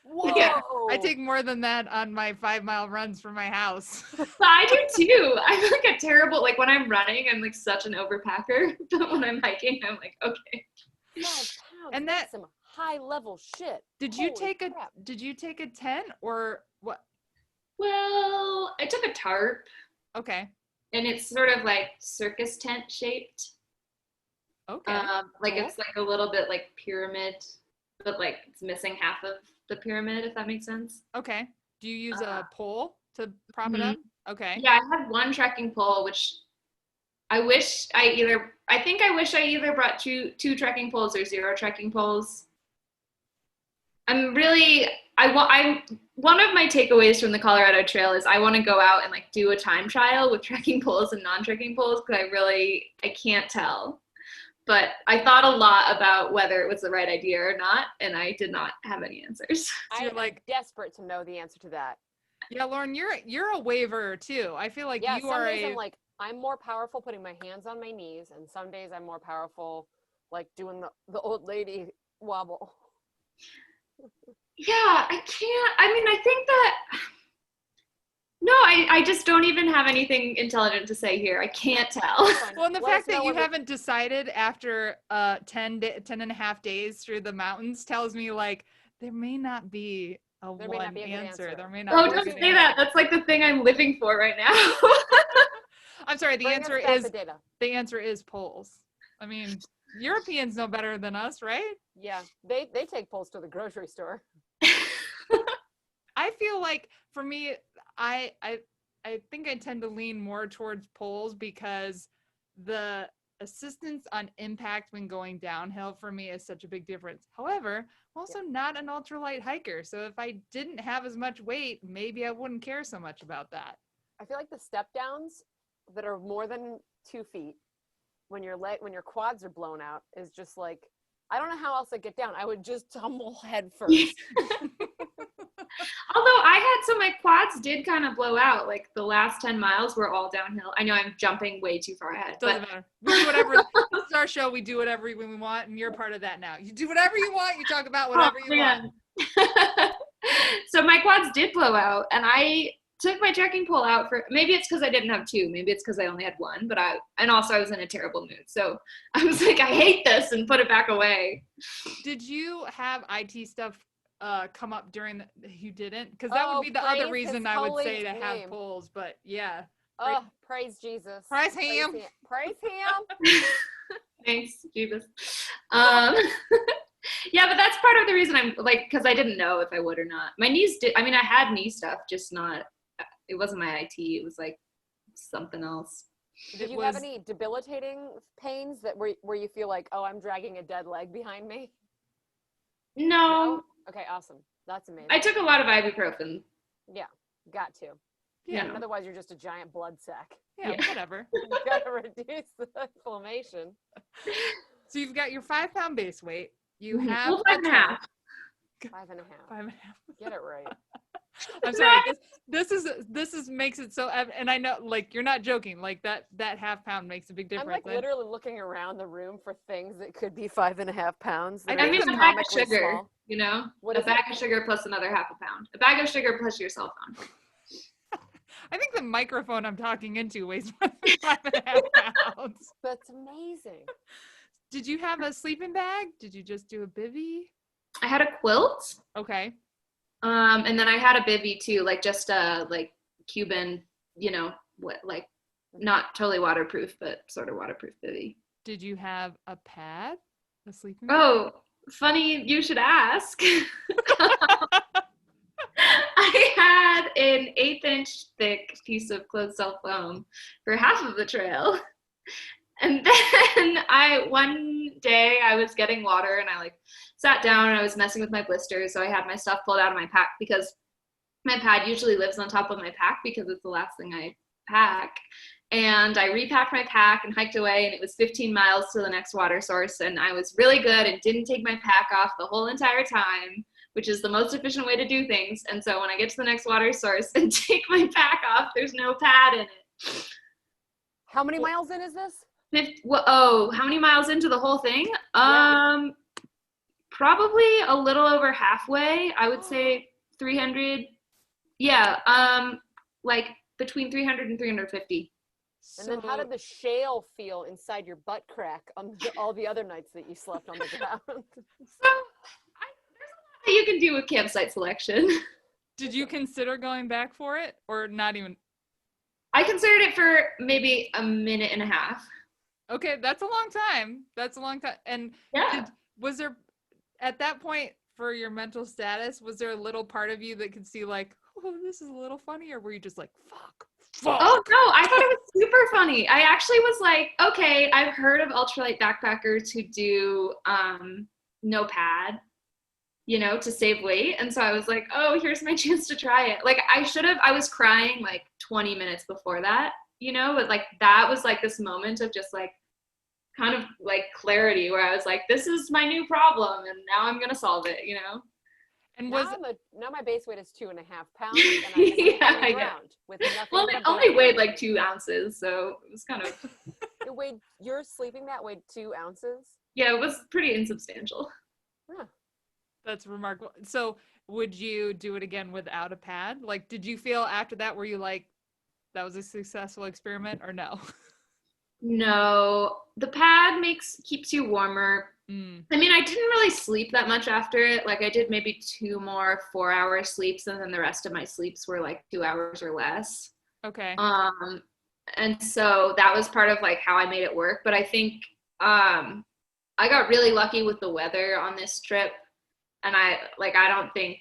Whoa! Yeah, I take more than that on my 5-mile runs from my house. I do too. I'm like a terrible, like when I'm running, I'm like such an overpacker. But when I'm hiking, I'm like, okay. 5 pounds. And That's some high level shit. Did you Holy take crap. Did you take a tent or what? Well, I took a tarp, Okay. and it's sort of like circus tent shaped. Okay. Like Cool. it's like a little bit like pyramid, but like it's missing half of the pyramid, if that makes sense. Okay. Do you use a pole to prop it up? Okay. Yeah, I had one trekking pole, which I wish I either brought two trekking poles or 0 trekking poles. One of my takeaways from the Colorado Trail is I want to go out and like do a time trial with trekking poles and non-trekking poles, because I can't tell. But I thought a lot about whether it was the right idea or not, and I did not have any answers. So you're I'm like, desperate to know the answer to that. yeah, Lauren, you're a waverer too. I feel like Yeah, you some are days a I'm like, I'm more powerful putting my hands on my knees, and some days I'm more powerful like doing the old lady wobble. Yeah, I can't. I mean, I think that. No, I just don't even have anything intelligent to say here. I can't tell. well, and the Let us fact that know you when we- haven't decided after 10 and a half days through the mountains tells me like there may not be a There may one not be a good answer. There may not Oh, be a don't good say that. That's like the thing I'm living for right now. I'm sorry, the Bring us answer back is the data. the answer is poles. I mean, Europeans know better than us, right? Yeah, they take poles to the grocery store. I feel like for me, I think I tend to lean more towards poles because the assistance on impact when going downhill for me is such a big difference. However, I'm also not an ultralight hiker, so if I didn't have as much weight, maybe I wouldn't care so much about that. I feel like the step downs that are more than 2 feet when your quads are blown out is just like, I don't know how else I get down. I would just tumble head first. Although my quads did kind of blow out. Like the last 10 miles were all downhill. I know I'm jumping way too far ahead. Doesn't matter. We do whatever. This is our show. We do whatever we want, and you're part of that now. You do whatever you want. You talk about whatever you want. So my quads did blow out, and I took my trekking pole out for, maybe it's because I didn't have 2, maybe it's because I only had 1, but I was in a terrible mood. So I was like, I hate this, and put it back away. Did you have IT stuff come up during you didn't? Because that would be the other reason I would say to have polls, but yeah. Oh, praise Jesus. Praise him. Praise him. Thanks, Jesus. Yeah, but that's part of the reason I'm like, because I didn't know if I would or not. My knees did. I mean, I had knee stuff, just not. It wasn't my IT. It was like something else. Did you have any debilitating pains that where you feel like, oh, I'm dragging a dead leg behind me? No. Okay, awesome. That's amazing. I took a lot of ibuprofen. Yeah, got to. Yeah. And otherwise, you're just a giant blood sack. Yeah, whatever. You gotta reduce the inflammation. So you've got your 5 pound base weight. You have well, 5.5. 5.5. 5.5. Get it right. I'm sorry. This is makes it so, and I know, like, you're not joking. Like that half pound makes a big difference. I'm like literally looking around the room for things that could be 5.5 pounds. I mean, a bag of sugar, small. you know, What a is bag it? of sugar plus another half a pound. A bag of sugar plus your cell phone. I think the microphone I'm talking into weighs more than 5.5 pounds. That's amazing. Did you have a sleeping bag? Did you just do a bivvy? I had a quilt. Okay. And then I had a bivvy too, like just a like Cuban, you know, what, like not totally waterproof, but sort of waterproof bivvy. Did you have a pad? A sleeping bag? Oh, funny you should ask. I had an 1/8-inch thick piece of closed-cell foam for half of the trail. And then one day I was getting water and I like sat down and I was messing with my blisters. So I had my stuff pulled out of my pack because my pad usually lives on top of my pack because it's the last thing I pack. And I repacked my pack and hiked away, and it was 15 miles to the next water source. And I was really good and didn't take my pack off the whole entire time, which is the most efficient way to do things. And so when I get to the next water source and take my pack off, there's no pad in it. How many miles in is this? How many miles into the whole thing? Yeah. Probably a little over halfway. I would say 300. Yeah, like between 300 and 350. And then how did the shale feel inside your butt crack on all the other nights that you slept on the ground? So there's a lot that you can do with campsite selection. Did you consider going back for it or not even? I considered it for maybe a minute and a half. Okay, that's a long time. And Yeah. Was there, at that point, for your mental status, was there a little part of you that could see like, oh, this is a little funny, or were you just like, fuck? Oh no, I thought it was super funny. I actually was like, okay, I've heard of ultralight backpackers who do no pad, you know, to save weight. And so I was like, oh, here's my chance to try it. Like I was crying like 20 minutes before that, you know, but like that was like this moment of just like kind of like clarity where I was like, this is my new problem and now I'm gonna solve it, you know. And now my base weight is 2.5 pounds, and I'm on the ground with nothing. Well, it only weighed like 2 ounces, so it was kind of. Your sleeping mat weighed 2 ounces? Yeah, it was pretty insubstantial. Huh. That's remarkable. So would you do it again without a pad? Like, did you feel after that, were you like, that was a successful experiment, or no? No, the pad keeps you warmer. I mean, I didn't really sleep that much after it. Like I did maybe 2 more 4-hour sleeps, and then the rest of my sleeps were like 2 hours or less. Okay. And so that was part of like how I made it work. But I think I got really lucky with the weather on this trip, and I don't think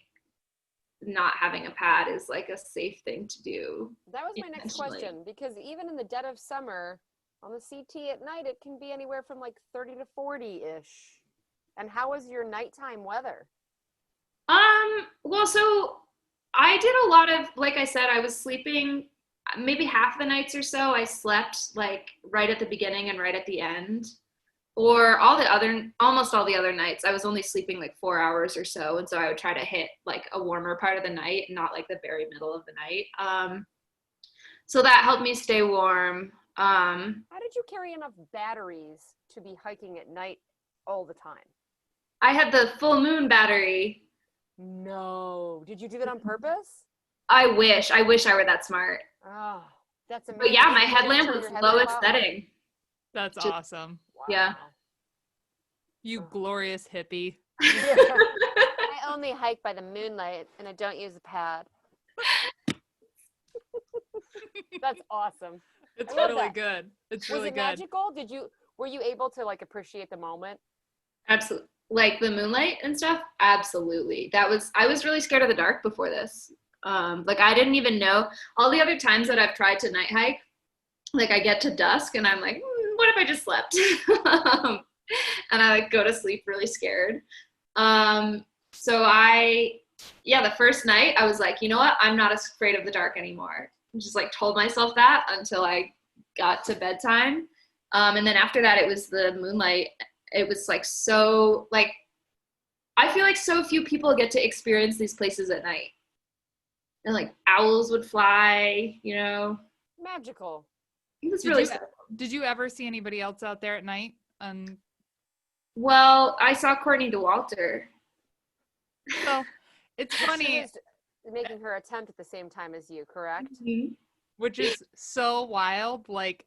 not having a pad is like a safe thing to do. That was my next question, because even in the dead of summer on the CT at night, it can be anywhere from like 30 to 40-ish. And how was your nighttime weather? Well, so I did a lot of, like I said, I was sleeping maybe half the nights or so. I slept like right at the beginning and right at the end. Or almost all the other nights, I was only sleeping like 4 hours or so. And so I would try to hit like a warmer part of the night, not like the very middle of the night. So that helped me stay warm. How did you carry enough batteries to be hiking at night all the time? I had the full moon battery. No. Did you do that on purpose? I wish I were that smart. Oh, that's amazing. But yeah, my headlamp was lowest setting. That's awesome. Wow. Yeah. You glorious hippie. I only hike by the moonlight and I don't use a pad. That's awesome. It's really good. It's really good. Was it magical? Were you able to like appreciate the moment? Absolutely. Like the moonlight and stuff? Absolutely. I was really scared of the dark before this. Like I didn't even know all the other times that I've tried to night hike. like I get to dusk and I'm like, what if I just slept? And I like go to sleep really scared. So the first night I was like, you know what? I'm not afraid of the dark anymore. I just like told myself that until I got to bedtime. And then after that, it was the moonlight. It was like so like, I feel like so few people get to experience these places at night. And like owls would fly, you know. Magical. It was Did really you, special. did you ever see anybody else out there at night? Well, I saw Courtney DeWalter. So it's She funny, was making her attempt at the same time as you, correct? Mm-hmm. which is so wild. Like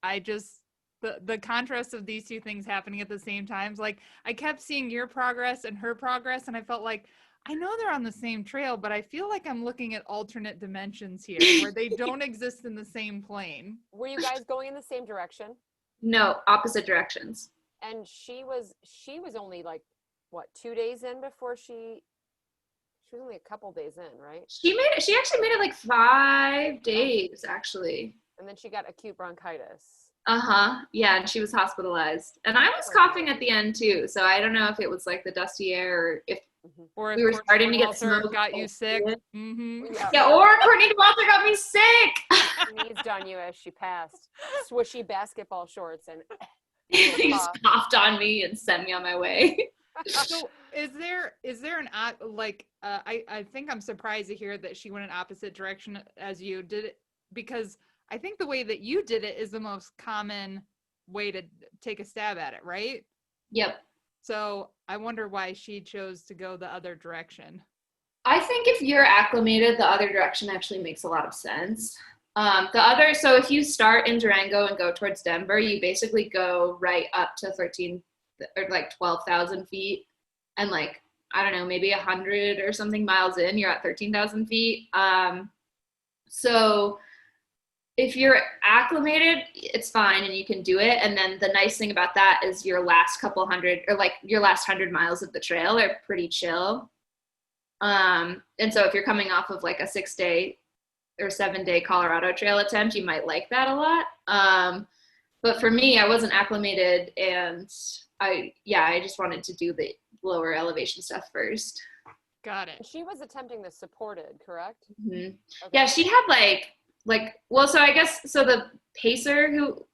I just the contrast of these two things happening at the same times. Like I kept seeing your progress and her progress, and I felt like I know they're on the same trail, but I feel like I'm looking at alternate dimensions here where they don't exist in the same plane. Were you guys going in the same direction? No, opposite directions. And she was only like what, 2 days in before she was only a couple days in, right? She actually made it like 5 days actually. And then she got acute bronchitis. Yeah, and she was hospitalized. And I was coughing at the end too, so I don't know if it was like the dusty air or if Or if we were Courtney starting to get Walter smoke. got you sick. Yeah, or Courtney DeWalter got me sick. Sneezed on you as she passed. Swishy basketball shorts and He just coughed on me and sent me on my way. So is there an like I think I'm surprised to hear that she went in opposite direction as you did it, because I think the way that you did it is the most common way to take a stab at it, right? Yep. So I wonder why she chose to go the other direction. I think if you're acclimated, the other direction actually makes a lot of sense. So if you start in Durango and go towards Denver, you basically go right up to 13 or like 12,000 feet, and like, I don't know, maybe 100 or something miles in, you're at 13,000 feet. So if you're acclimated, it's fine and you can do it. And then the nice thing about that is your last couple hundred, or like your last 100 miles of the trail are pretty chill. And so if you're coming off of like a 6-day or 7-day Colorado trail attempt, you might like that a lot. But for me, I wasn't acclimated, and I just wanted to do the lower elevation stuff first. Got it. she was attempting the supported, correct? Mm-hmm. Okay. Yeah, she had so I guess, so the pacer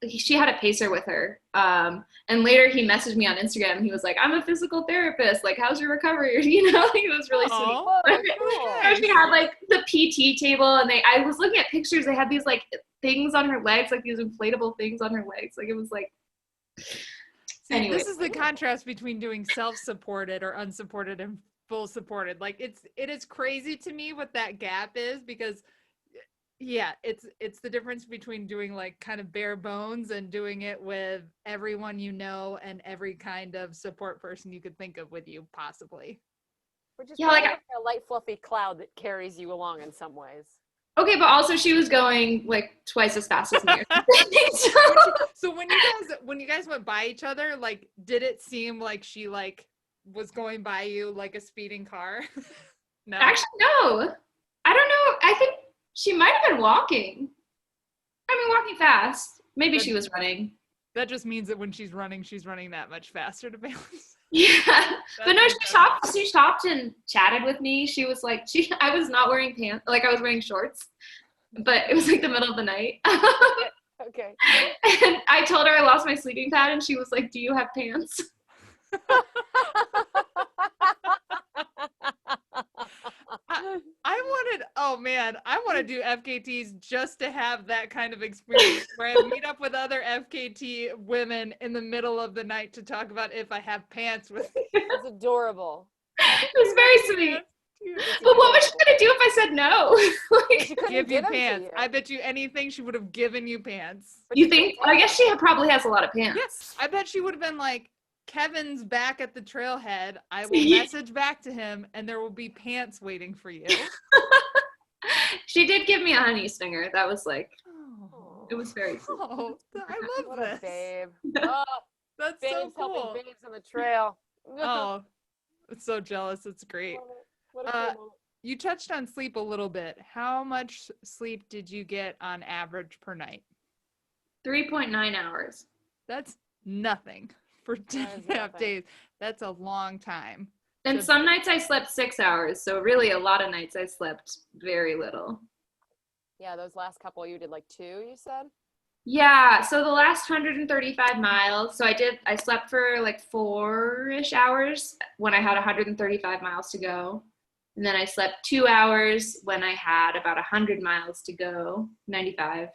she had a pacer with her. And later he messaged me on Instagram and he was like, I'm a physical therapist. Like, how's your recovery? You know, he was really sweet. Whoa, cool. So she had like the PT table, and I was looking at pictures. They had these like things on her legs, like these inflatable things on her legs. Like, it was like, See, this is the contrast between doing self-supported or unsupported and full supported. Like it is crazy to me what that gap is, because yeah, it's the difference between doing like kind of bare bones and doing it with everyone you know and every kind of support person you could think of with you possibly. Which is like a light fluffy cloud that carries you along in some ways. okay, but also she was going like twice as fast as me. So when you guys went by each other, like, did it seem like she like was going by you like a speeding car? No. Actually, no. I don't know. I think she might have been walking. I mean, walking fast. Maybe she was running. That just means that when she's running that much faster to balance. Yeah, but no, she stopped and chatted with me. She was like, I was not wearing pants, like I was wearing shorts, but it was like the middle of the night. Okay. And I told her I lost my sleeping pad, and she was like, do you have pants? I want to do FKTs just to have that kind of experience where I meet up with other FKT women in the middle of the night to talk about if I have pants with me. It's adorable. It was very sweet. But what was she gonna do if I said no? She couldn't Give you them to pants. you. I bet you anything she would have given you pants. But You think? I guess she probably has a lot of pants. Yes, I bet she would have been like, Kevin's back at the trailhead. I will message back to him, and there will be pants waiting for you. She did give me a honey stinger. That was like, Oh. it was very sweet. Oh, I love What this. a babe. Oh, That's babes so cool. helping babes on the trail. Oh, it's so jealous. It's great. What a cool moment. You touched on sleep a little bit. How much sleep did you get on average per night? 3.9 hours. That's nothing for 10 That is and a half nothing. days. That's a long time. And So- some nights I slept 6 hours. So really a lot of nights I slept very little. Yeah, those last couple you did like 2, you said? Yeah, so the last 135 miles, so I slept for like 4-ish hours when I had 135 miles to go. And then I slept 2 hours when I had about 100 miles to go, 95.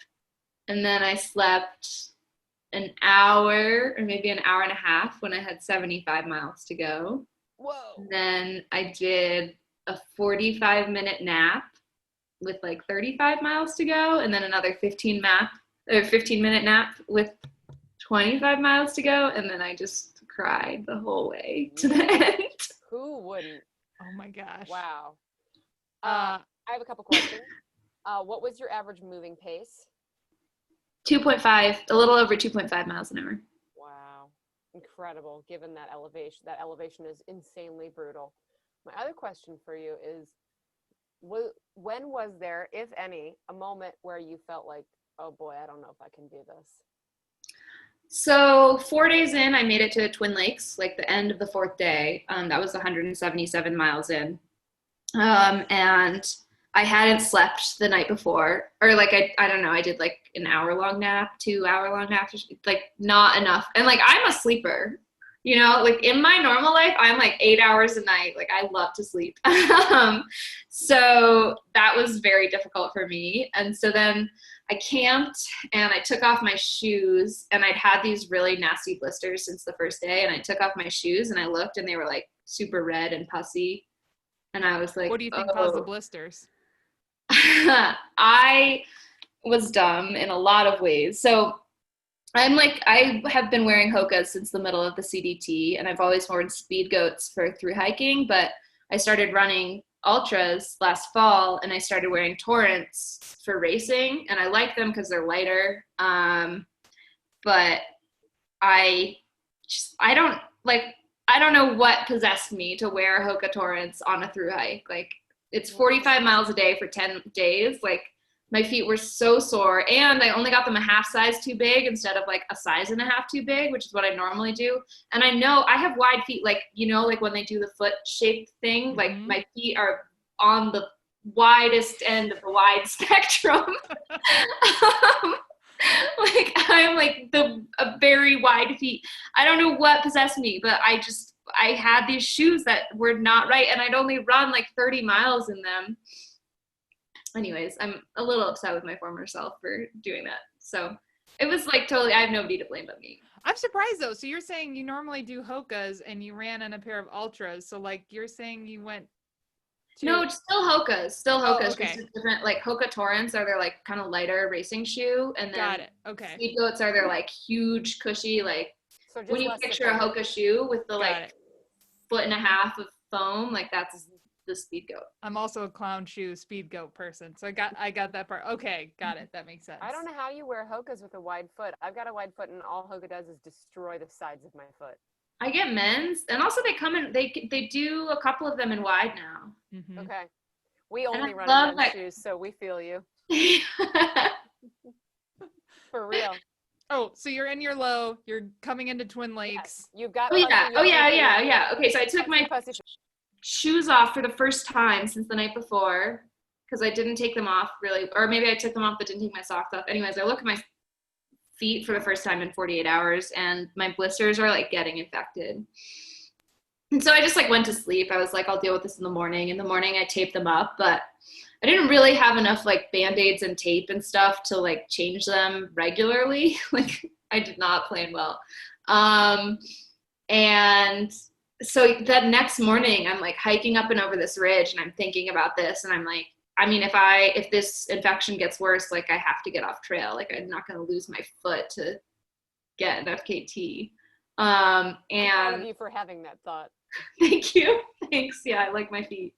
And then I slept an hour or maybe an hour and a half when I had 75 miles to go. Whoa. Then I did a 45-minute nap with like 35 miles to go, and then another 15-minute nap with 25 miles to go, and then I just cried the whole way to the end. Who wouldn't? oh my gosh. Wow. Uh, I have a couple questions. What was your average moving pace? 2.5, a little over 2.5 miles an hour. Wow. Incredible, given that elevation. That elevation is insanely brutal. My other question for you is, when was there, if any, a moment where you felt like, oh boy, I don't know if I can do this? So 4 days in, I made it to Twin Lakes, like the end of the 4th day. That was 177 miles in. And I hadn't slept the night before, or like, I don't know, I did like an hour-long nap, 2-hour-long nap, like not enough. And like, I'm a sleeper, you know, like in my normal life, I'm like 8 hours a night. Like I love to sleep. So that was very difficult for me. And so then I camped and I took off my shoes, and I'd had these really nasty blisters since the first day. And I took off my shoes and I looked, and they were like super red and pussy. And I was like, what do you think caused the blisters? I was dumb in a lot of ways. So I have been wearing Hokas since the middle of the CDT, and I've always worn speed goats for through hiking, but I started running ultras last fall, and I started wearing Torrents for racing, and I like them because they're lighter. But I don't know what possessed me to wear Hoka Torrents on a through hike. Like, it's 45 miles a day for 10 days. Like, my feet were so sore, and I only got them a half size too big instead of like a size and a half too big, which is what I normally do. And I know I have wide feet, like, you know, like when they do the foot shaped thing, like my feet are on the widest end of the wide spectrum. Like, I'm like a very wide feet. I don't know what possessed me, but I had these shoes that were not right, and I'd only run like 30 miles in them. Anyways, I'm a little upset with my former self for doing that. So it was like totally, I have nobody to blame but me. I'm surprised though. So you're saying you normally do Hokas and you ran in a pair of Ultras. So like you're saying you went to... No, it's still Hokas. okay. Just a different, like Hoka Torrents are their like kind of lighter racing shoe. And then Got it. Okay. Speed Goats are their like huge, cushy, like So just when you less picture a defended. Hoka shoe with the Got like it. 1.5 foot of foam, like that's the Speed Goat. I'm also a clown shoe speed goat person. So I got that part. Okay. Got it. That makes sense. I don't know how you wear Hokas with a wide foot. I've got a wide foot, and all Hoka does is destroy the sides of my foot. I get men's, and also they come in, they do a couple of them in wide now. Mm-hmm. Okay. We And only I run love in men's that- shoes, so we feel you. For real. Oh, so you're in your low, you're coming into Twin Lakes. You've got Oh yeah, pussy oh yeah, pussy yeah, feet. yeah. Okay, so I took Pussy, my pussy. shoes off for the first time since the night before, because I didn't take them off really, or maybe I took them off but didn't take my socks off. Anyways, I look at my feet for the first time in 48 hours, and my blisters are like getting infected. And so I just like went to sleep. I was like, I'll deal with this in the morning. In the morning, I taped them up, but I didn't really have enough like Band-Aids and tape and stuff to like change them regularly. Like, I did not plan well. And so that next morning, I'm like hiking up and over this ridge, and I'm thinking about this, and I'm like, I mean, if this infection gets worse, like I have to get off trail. Like, I'm not going to lose my foot to get an FKT. I'm And proud of you for having that thought. thank you. Thanks. Yeah, I like my feet.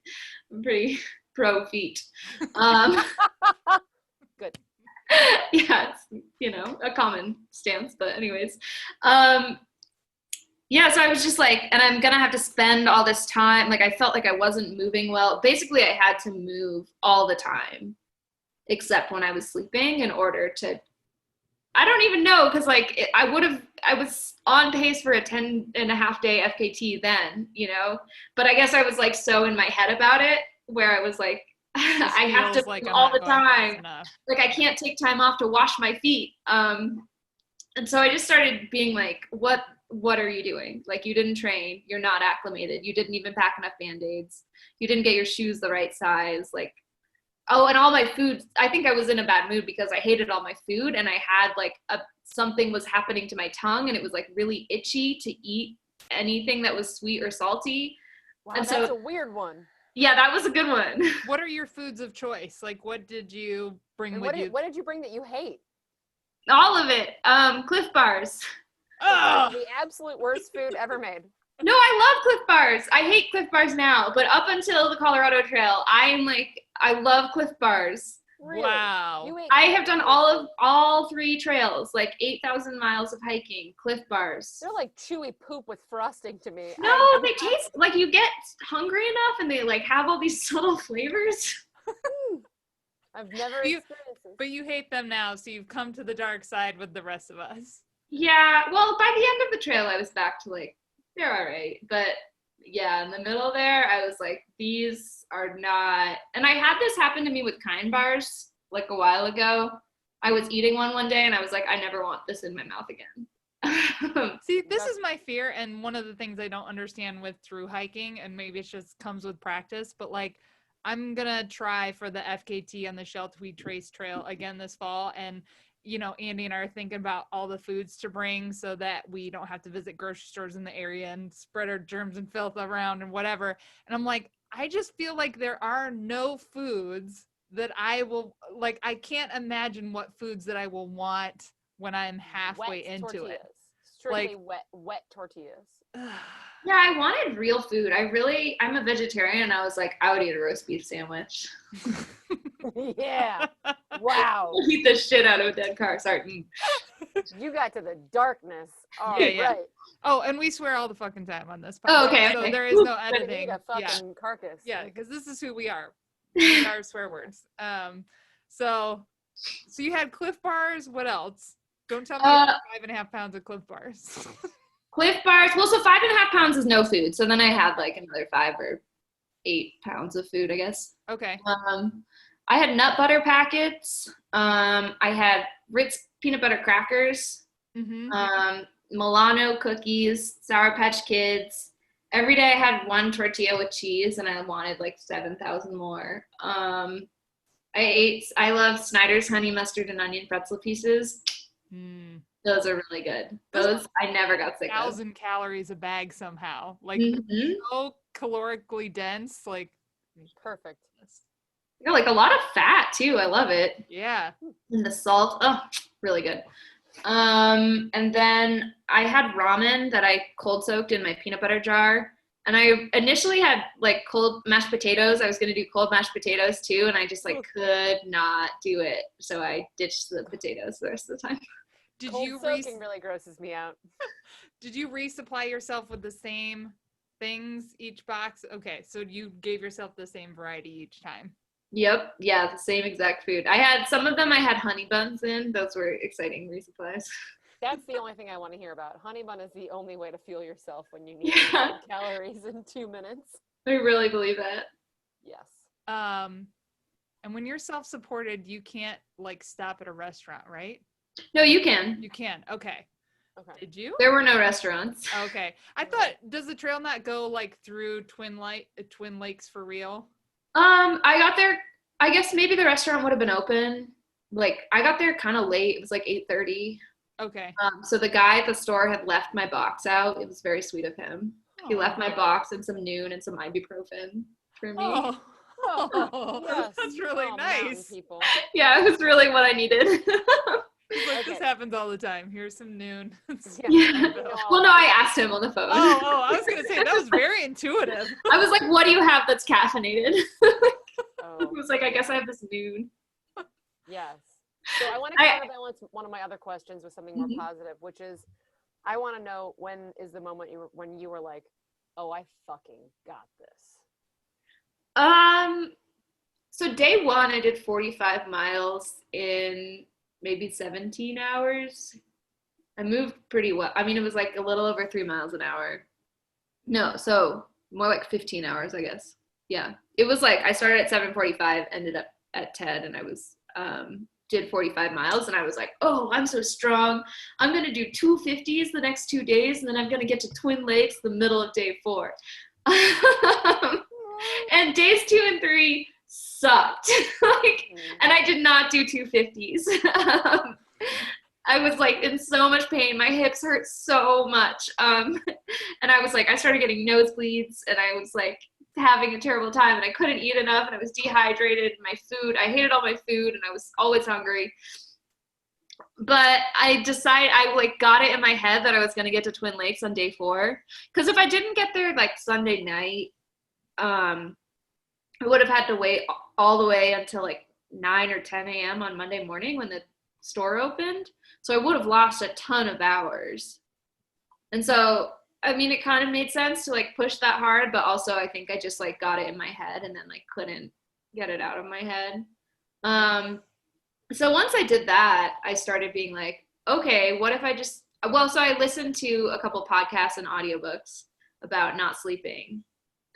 I'm pretty pro feet. Good. Yeah, it's, you know, a common stance, but anyways. Yeah, so I was just like, and I'm gonna have to spend all this time, like I felt like I wasn't moving well. Basically, I had to move all the time, except when I was sleeping, in order to I don't even know because like I was on pace for a 10.5-day FKT then, but I guess I was like so in my head about it where I was like, I have to feels like I'm all not the going fast time. enough. Like I can't take time off to wash my feet. And so I just started being like, what are you doing? Like you didn't train, you're not acclimated, you didn't even pack enough Band-Aids, you didn't get your shoes the right size, like, oh, and all my food, I think I was in a bad mood because I hated all my food and I had like something was happening to my tongue and it was like really itchy to eat anything that was sweet or salty. Wow, And that's so, a weird one. yeah, that was a good one. What are your foods of choice? Like, what did you bring And with you? what did you bring that you hate? All of it. Cliff bars. Oh, The absolute worst food ever made. No, I love Cliff Bars. I hate Cliff Bars now, but up until the Colorado Trail, I love Cliff Bars. Really? wow. You ate I have done all 3 trails, like 8,000 miles of hiking, Cliff Bars. They're like chewy poop with frosting to me. No, they taste like you get hungry enough and they like have all these subtle flavors. I've never experienced this. But you hate them now, so you've come to the dark side with the rest of us. Yeah, well, by the end of the trail, I was back to like, they're all right. But yeah, in the middle there, I was like, these are not. And I had this happen to me with Kind Bars like a while ago. I was eating one day and I was like, I never want this in my mouth again. See, this is my fear, and one of the things I don't understand with through hiking, and maybe it just comes with practice, but like, I'm gonna try for the FKT on the Sheltweed Trace Trail again this fall, and Andy and I are thinking about all the foods to bring so that we don't have to visit grocery stores in the area and spread our germs and filth around and whatever. And I'm like, I just feel like there are no foods that I will, like, I can't imagine what foods that I will want when I'm halfway Wet into tortillas. it. Strictly wet tortillas. Yeah, I wanted real food. I'm a vegetarian. I was like, I would eat a roast beef sandwich. Yeah. Wow. Eat the shit out of a dead car. Sorry. You got to the darkness. All Yeah. right. Oh, and we swear all the fucking time on this podcast. Oh, okay, So okay. there is no Gonna editing. eat a fucking carcass. Yeah, because this is who we are. We are swear words. So you had Cliff Bars. What else? Don't tell me you had 5.5 pounds of Cliff Bars. Cliff Bars. Well, so 5.5 pounds is no food. So then I had like another 5 or 8 pounds of food, I guess. Okay. I had nut butter packets. I had Ritz peanut butter crackers. Mm-hmm. Milano cookies, Sour Patch Kids. Every day I had 1 tortilla with cheese, and I wanted like 7,000 more. I love Snyder's honey mustard and onion pretzel pieces. Those are really good. Those I never got sick of. 1,000 calories a bag somehow. Like so calorically dense. Like Perfect. Yeah, like a lot of fat too. I love it. Yeah. And the salt, oh, really good. And then I had ramen that I cold soaked in my peanut butter jar. And I initially had like cold mashed potatoes. I was going to do cold mashed potatoes too. And I just like could not do it. So I ditched the potatoes the rest of the time. Cold soaking really grosses me out. Did you resupply yourself with the same things each box? Okay. So you gave yourself the same variety each time. Yep. Yeah. The same exact food. I had some of them I had honey buns in. Those were exciting resupplies. That's the only thing I want to hear about. Honey bun is the only way to fuel yourself when you need calories in 2 minutes. I really believe that. Yes. And when you're self-supported, you can't like stop at a restaurant, right? No, you can. You can. Okay. Did you? There were no restaurants. Okay. I thought, does the trail not go like through Twin Lakes for real? I got there, I guess maybe the restaurant would have been open. Like I got there kind of late. It was like 8:30. Okay. So the guy at the store had left my box out. It was very sweet of him. He left my box and some Noon and some ibuprofen for me. Yes. That's really nice. People. Yeah, it was really what I needed. He's like, this happens all the time. Here's some Noon. Yeah. Well, no, I asked him on the phone. Oh, I was going to say, that was very intuitive. I was like, what do you have that's caffeinated? Oh. He was like, I guess I have this Noon. Yes. So I want to counterbalance one of my other questions with something more positive, which is, I want to know, when is the moment when you were like, oh, I fucking got this? So day 1, I did 45 miles in maybe 17 hours. I moved pretty well. I mean, it was like a little over 3 miles an hour. No, so more like 15 hours, I guess. Yeah. It was like I started at 7:45, ended up at 10, and I was did 45 miles, and I was like, oh, I'm so strong. I'm gonna do 250s the next 2 days, and then I'm gonna get to Twin Lakes the middle of day 4. And days 2 and 3 sucked. And I did not do 250s. I was like in so much pain. My hips hurt so much. And I was like, I started getting nosebleeds, and I was like having a terrible time, and I couldn't eat enough, and I was dehydrated. My food, I hated all my food, and I was always hungry. But I like got it in my head that I was going to get to Twin Lakes on day 4. Because if I didn't get there like Sunday night, I would have had to wait all the way until like 9 or 10 a.m. on Monday morning when the store opened. So I would have lost a ton of hours. And so, I mean, it kind of made sense to like push that hard, but also I think I just like got it in my head and then like couldn't get it out of my head. So once I did that, I started being like, okay, what if I just, well, so I listened to a couple podcasts and audiobooks about not sleeping.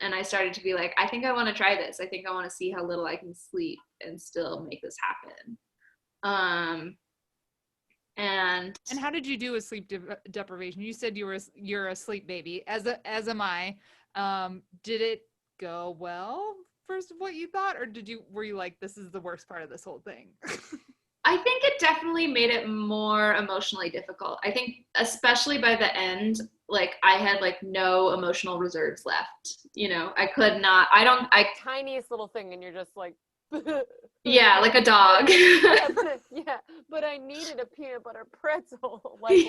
And I started to be like, I think I want to try this. I think I want to see how little I can sleep and still make this happen. And how did you do with sleep deprivation? You said you're a sleep baby, as am I. Did it go well versus what you thought, or were you like, this is the worst part of this whole thing? I think it definitely made it more emotionally difficult. I think especially by the end, like I had like no emotional reserves left. You know, I could not, tiniest little thing, and you're just like, yeah, like a dog. but I needed a peanut butter pretzel. Like,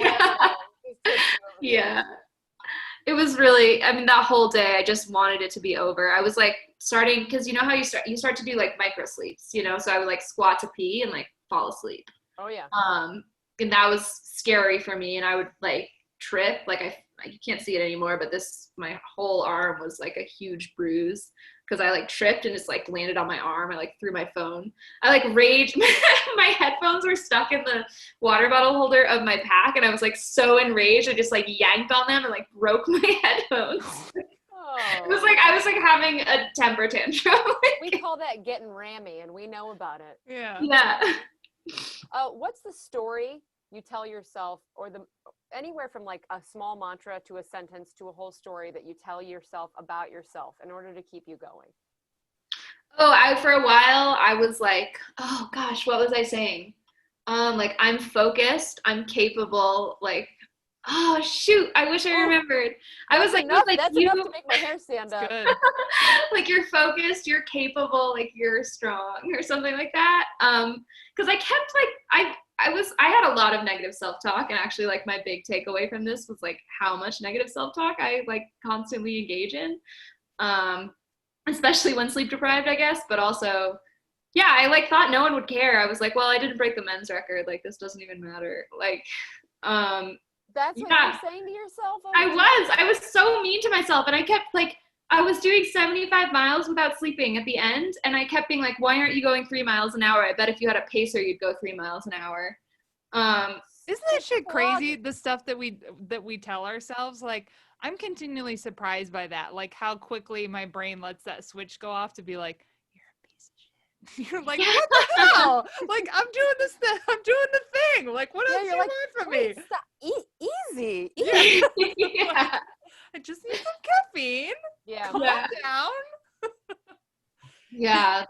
yeah. It was really, I mean, that whole day, I just wanted it to be over. I was like starting, because you know how you start to do like micro sleeps, you know? So I would like squat to pee and like fall asleep. Oh yeah. And that was scary for me. And I would like trip, like you can't see it anymore, but my whole arm was like a huge bruise because I like tripped and just like landed on my arm. I like threw my phone. I like raged. My headphones were stuck in the water bottle holder of my pack, and I was like so enraged. I just like yanked on them and like broke my headphones. Oh. It was like I was like having a temper tantrum. We call that getting rammy, and we know about it. Yeah. Yeah. What's the story you tell yourself, or anywhere from like a small mantra to a sentence to a whole story that you tell yourself about yourself in order to keep you going? Oh, for a while I was like, oh gosh, what was I saying? Like I'm focused, I'm capable, like, oh shoot, I wish I remembered. I was like, enough, that's enough to make my hair stand up. Like you're focused, you're capable, like you're strong or something like that. Because I kept like I had a lot of negative self-talk, and actually like my big takeaway from this was like how much negative self-talk I like constantly engage in. Especially when sleep deprived, I guess, but also, yeah, I like thought no one would care. I was like, well, I didn't break the men's record. Like, this doesn't even matter. Like, that's what you're saying to yourself? I was so mean to myself, and I kept like, I was doing 75 miles without sleeping at the end, and I kept being like, why aren't you going 3 miles an hour? I bet if you had a pacer, you'd go 3 miles an hour. Isn't that shit crazy? The stuff that we tell ourselves, like, I'm continually surprised by that, like how quickly my brain lets that switch go off to be like, you're a piece of shit. You're like, what the hell? Like, I'm doing this thing. I'm doing the thing. Like, what else do you want from me? Easy. Yeah. I just need some caffeine. Yeah. Calm down. Yeah.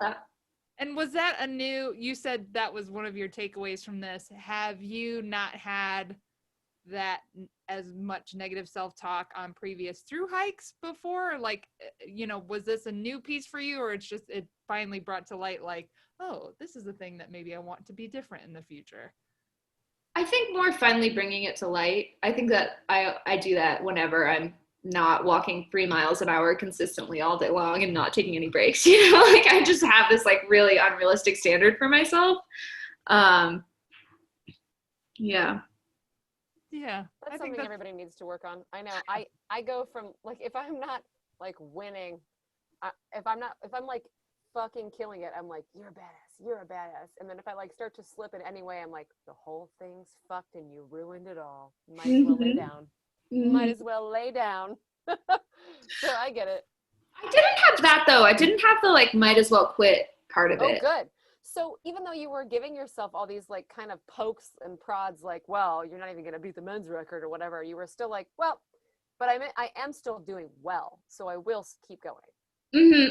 And was that you said that was one of your takeaways from this. Have you not had that as much negative self-talk on previous through hikes before? Like, you know, was this a new piece for you, or it finally brought to light like, oh, this is a thing that maybe I want to be different in the future? I think more finally bringing it to light. I think that I do that whenever I'm not walking 3 miles an hour consistently all day long and not taking any breaks, you know, like I just have this like really unrealistic standard for myself. Yeah. That's something everybody needs to work on. I know. I go from like, if I'm not like winning, if I'm like fucking killing it, I'm like, you're a badass, you're a badass. And then if I like start to slip in any way, I'm like, the whole thing's fucked and you ruined it all. Might as well lay down. Might as well lay down. So I get it. I didn't have that though. I didn't have the like might as well quit part of it. Oh, good. So even though you were giving yourself all these like kind of pokes and prods, like, well, you're not even going to beat the men's record or whatever, you were still like, well, but I am still doing well, so I will keep going.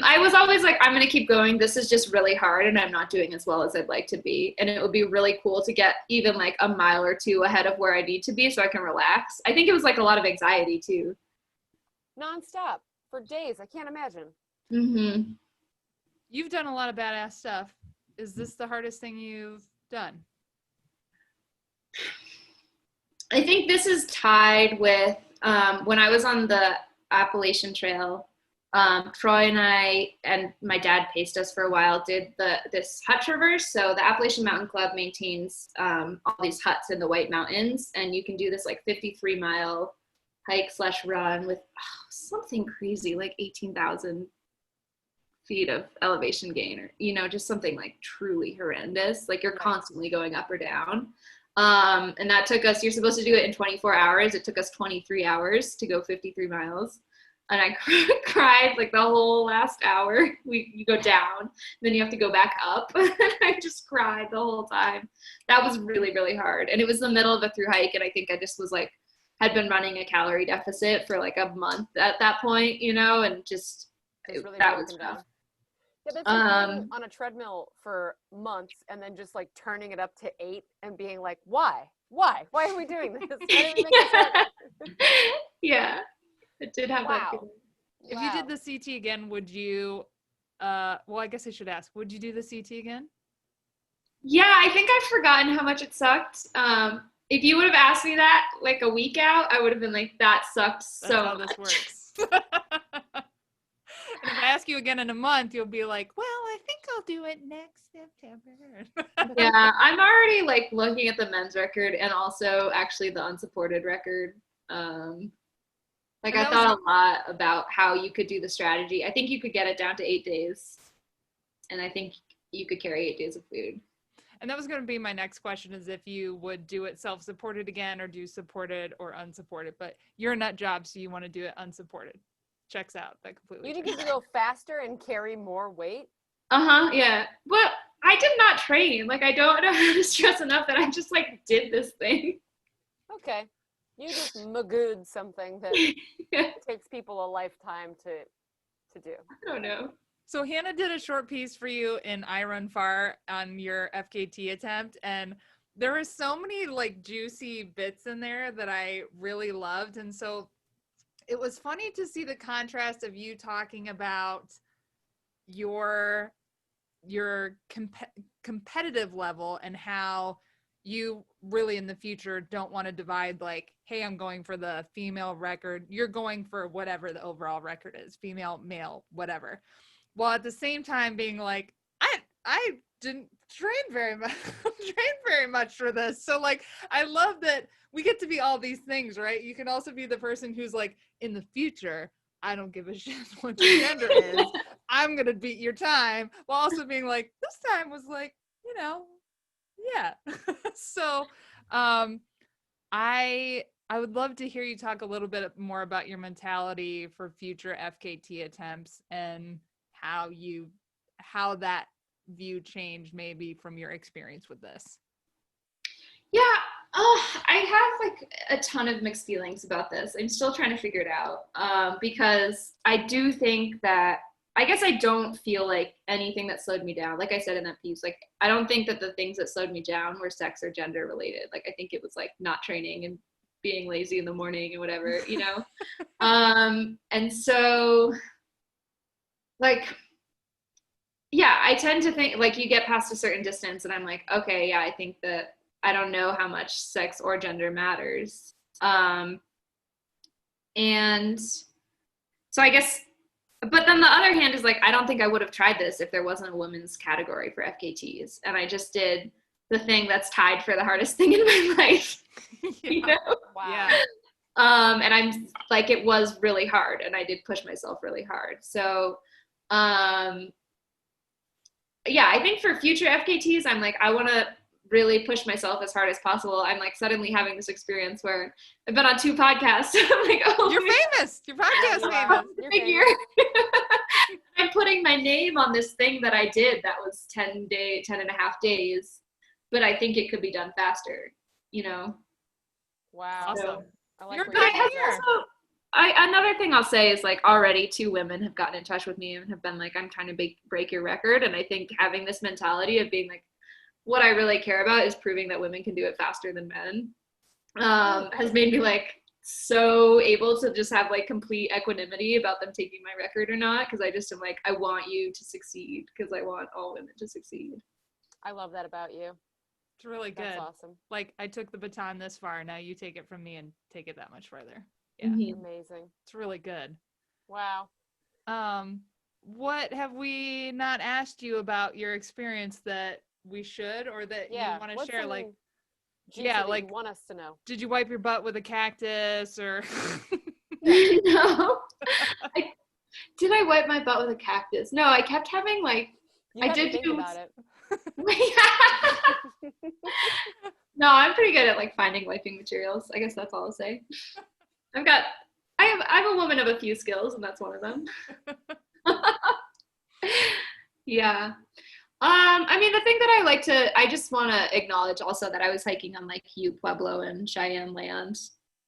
I was always like, I'm going to keep going. This is just really hard and I'm not doing as well as I'd like to be. And it would be really cool to get even like a mile or two ahead of where I need to be so I can relax. I think it was like a lot of anxiety too. Nonstop for days. I can't imagine. You've done a lot of badass stuff. Is this the hardest thing you've done? I think this is tied with when I was on the Appalachian Trail. Troy and I and my dad paced us for a while, did this hut traverse. So the Appalachian Mountain Club maintains all these huts in the White Mountains, and you can do this like 53-mile hike/run with something crazy like 18,000 feet of elevation gain, or just something like truly horrendous. Like you're constantly going up or down. And that took us, you're supposed to do it in 24 hours. It took us 23 hours to go 53 miles. And I cried like the whole last hour. You go down, then you have to go back up. I just cried the whole time. That was really, really hard. And it was the middle of a through hike. And I think I just was like, had been running a calorie deficit for like a month at that point, and just, really that was rough. Yeah, that's like going on a treadmill for months and then just like turning it up to 8 and being like, why are we doing this? Why didn't we make this happen? Yeah, it did have that feeling. If you did the CT again, would you well, I guess I should ask, would you do the CT again? Yeah, I think I've forgotten how much it sucked. If you would have asked me that like a week out, I would have been like, that sucked so much. That's how this works. And if I ask you again in a month, you'll be like, well, I think I'll do it next September. Yeah, I'm already like looking at the men's record and also actually the unsupported record. Like I thought a lot about how you could do the strategy. I think you could get it down to 8 days. And I think you could carry 8 days of food. And that was going to be my next question, is if you would do it self-supported again or do supported or unsupported. But you're a nut job, so you want to do it unsupported. Checks out. That completely. You think you could go faster and carry more weight? Yeah. Well, I did not train. Like I don't know how to stress enough that I just like did this thing. Okay. You just magooed something that takes people a lifetime to do. I don't know. So Hannah did a short piece for you in I Run Far on your FKT attempt, and there were so many like juicy bits in there that I really loved. And so it was funny to see the contrast of you talking about your competitive level and how you really in the future don't want to divide like, hey, I'm going for the female record. You're going for whatever the overall record is, female, male, whatever. While at the same time being like, I didn't train very much for this. So like, I love that we get to be all these things, right? You can also be the person who's like, in the future, I don't give a shit what your gender is. I'm going to beat your time, while also being like, this time was like, yeah. So I would love to hear you talk a little bit more about your mentality for future FKT attempts and how that view changed maybe from your experience with this. Yeah, I have like a ton of mixed feelings about this. I'm still trying to figure it out because I do think that, I guess I don't feel like anything that slowed me down. Like I said in that piece, like I don't think that the things that slowed me down were sex or gender related. Like I think it was like not training and being lazy in the morning and whatever, and so like, yeah, I tend to think like you get past a certain distance and I'm like, okay, yeah, I think that I don't know how much sex or gender matters. And so I guess, but then the other hand is like, I don't think I would have tried this if there wasn't a women's category for FKTs. And I just did the thing that's tied for the hardest thing in my life. Wow. Yeah. And I'm like, it was really hard and I did push myself really hard. So, yeah, I think for future FKTs, I'm like, I want to really push myself as hard as possible. I'm like suddenly having this experience where I've been on 2 podcasts. I'm like, oh, You're famous. Your podcast you are. famous. You're figure. famous. I'm putting my name on this thing that I did that was 10 and a half days, but I think it could be done faster, you know? Wow. Awesome. I like You're a where you're pioneer. going. Also, another thing I'll say is like already 2 women have gotten in touch with me and have been like, I'm trying to break your record. And I think having this mentality of being like, what I really care about is proving that women can do it faster than men, has made me like so able to just have like complete equanimity about them taking my record or not. Cause I just am like, I want you to succeed because I want all women to succeed. I love that about you. It's really good. That's awesome. Like I took the baton this far, now you take it from me and take it that much further. Yeah, Mhm. Amazing. it's really good. Wow. What have we not asked you about your experience that we should or that Yeah. you want to What's share? Like, something juicy yeah, that like, you want us to know? did you wipe your butt with a cactus or? No. Did I wipe my butt with a cactus? No, I kept having like, You I had to did think do- about it. No, I'm pretty good at like finding wiping materials. I guess that's all I'll say. I'm a woman of a few skills, and that's one of them. Yeah. I mean, the thing that I just want to acknowledge also that I was hiking on like Ute Pueblo and Cheyenne land.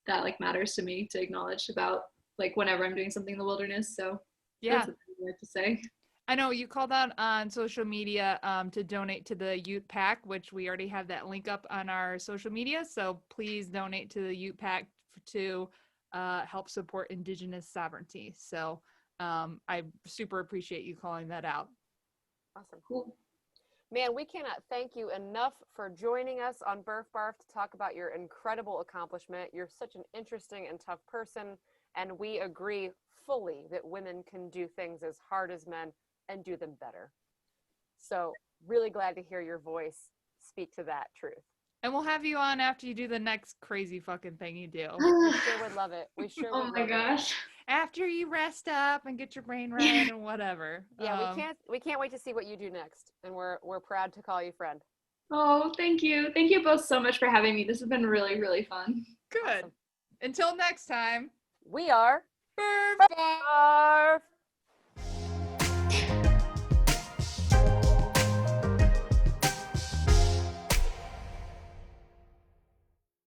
That like matters to me to acknowledge about like whenever I'm doing something in the wilderness. So Yeah, that's what I like to say. I know you called out on social media to donate to the Ute Pack, which we already have that link up on our social media. So please donate to the Ute Pack to help support Indigenous sovereignty. So I super appreciate you calling that out. Awesome. Cool. Man, we cannot thank you enough for joining us on Burf Barf to talk about your incredible accomplishment. You're such an interesting and tough person, and we agree fully that women can do things as hard as men and do them better. So, really glad to hear your voice speak to that truth. And we'll have you on after you do the next crazy fucking thing you do. We sure would love it. We sure Oh would my love it. gosh. After you rest up and get your brain right and whatever. Yeah, we can't wait to see what you do next, and we're proud to call you friend. Oh, thank you. Thank you both so much for having me. This has been really, really fun. Good. Awesome. Until next time. We are Burf Barf.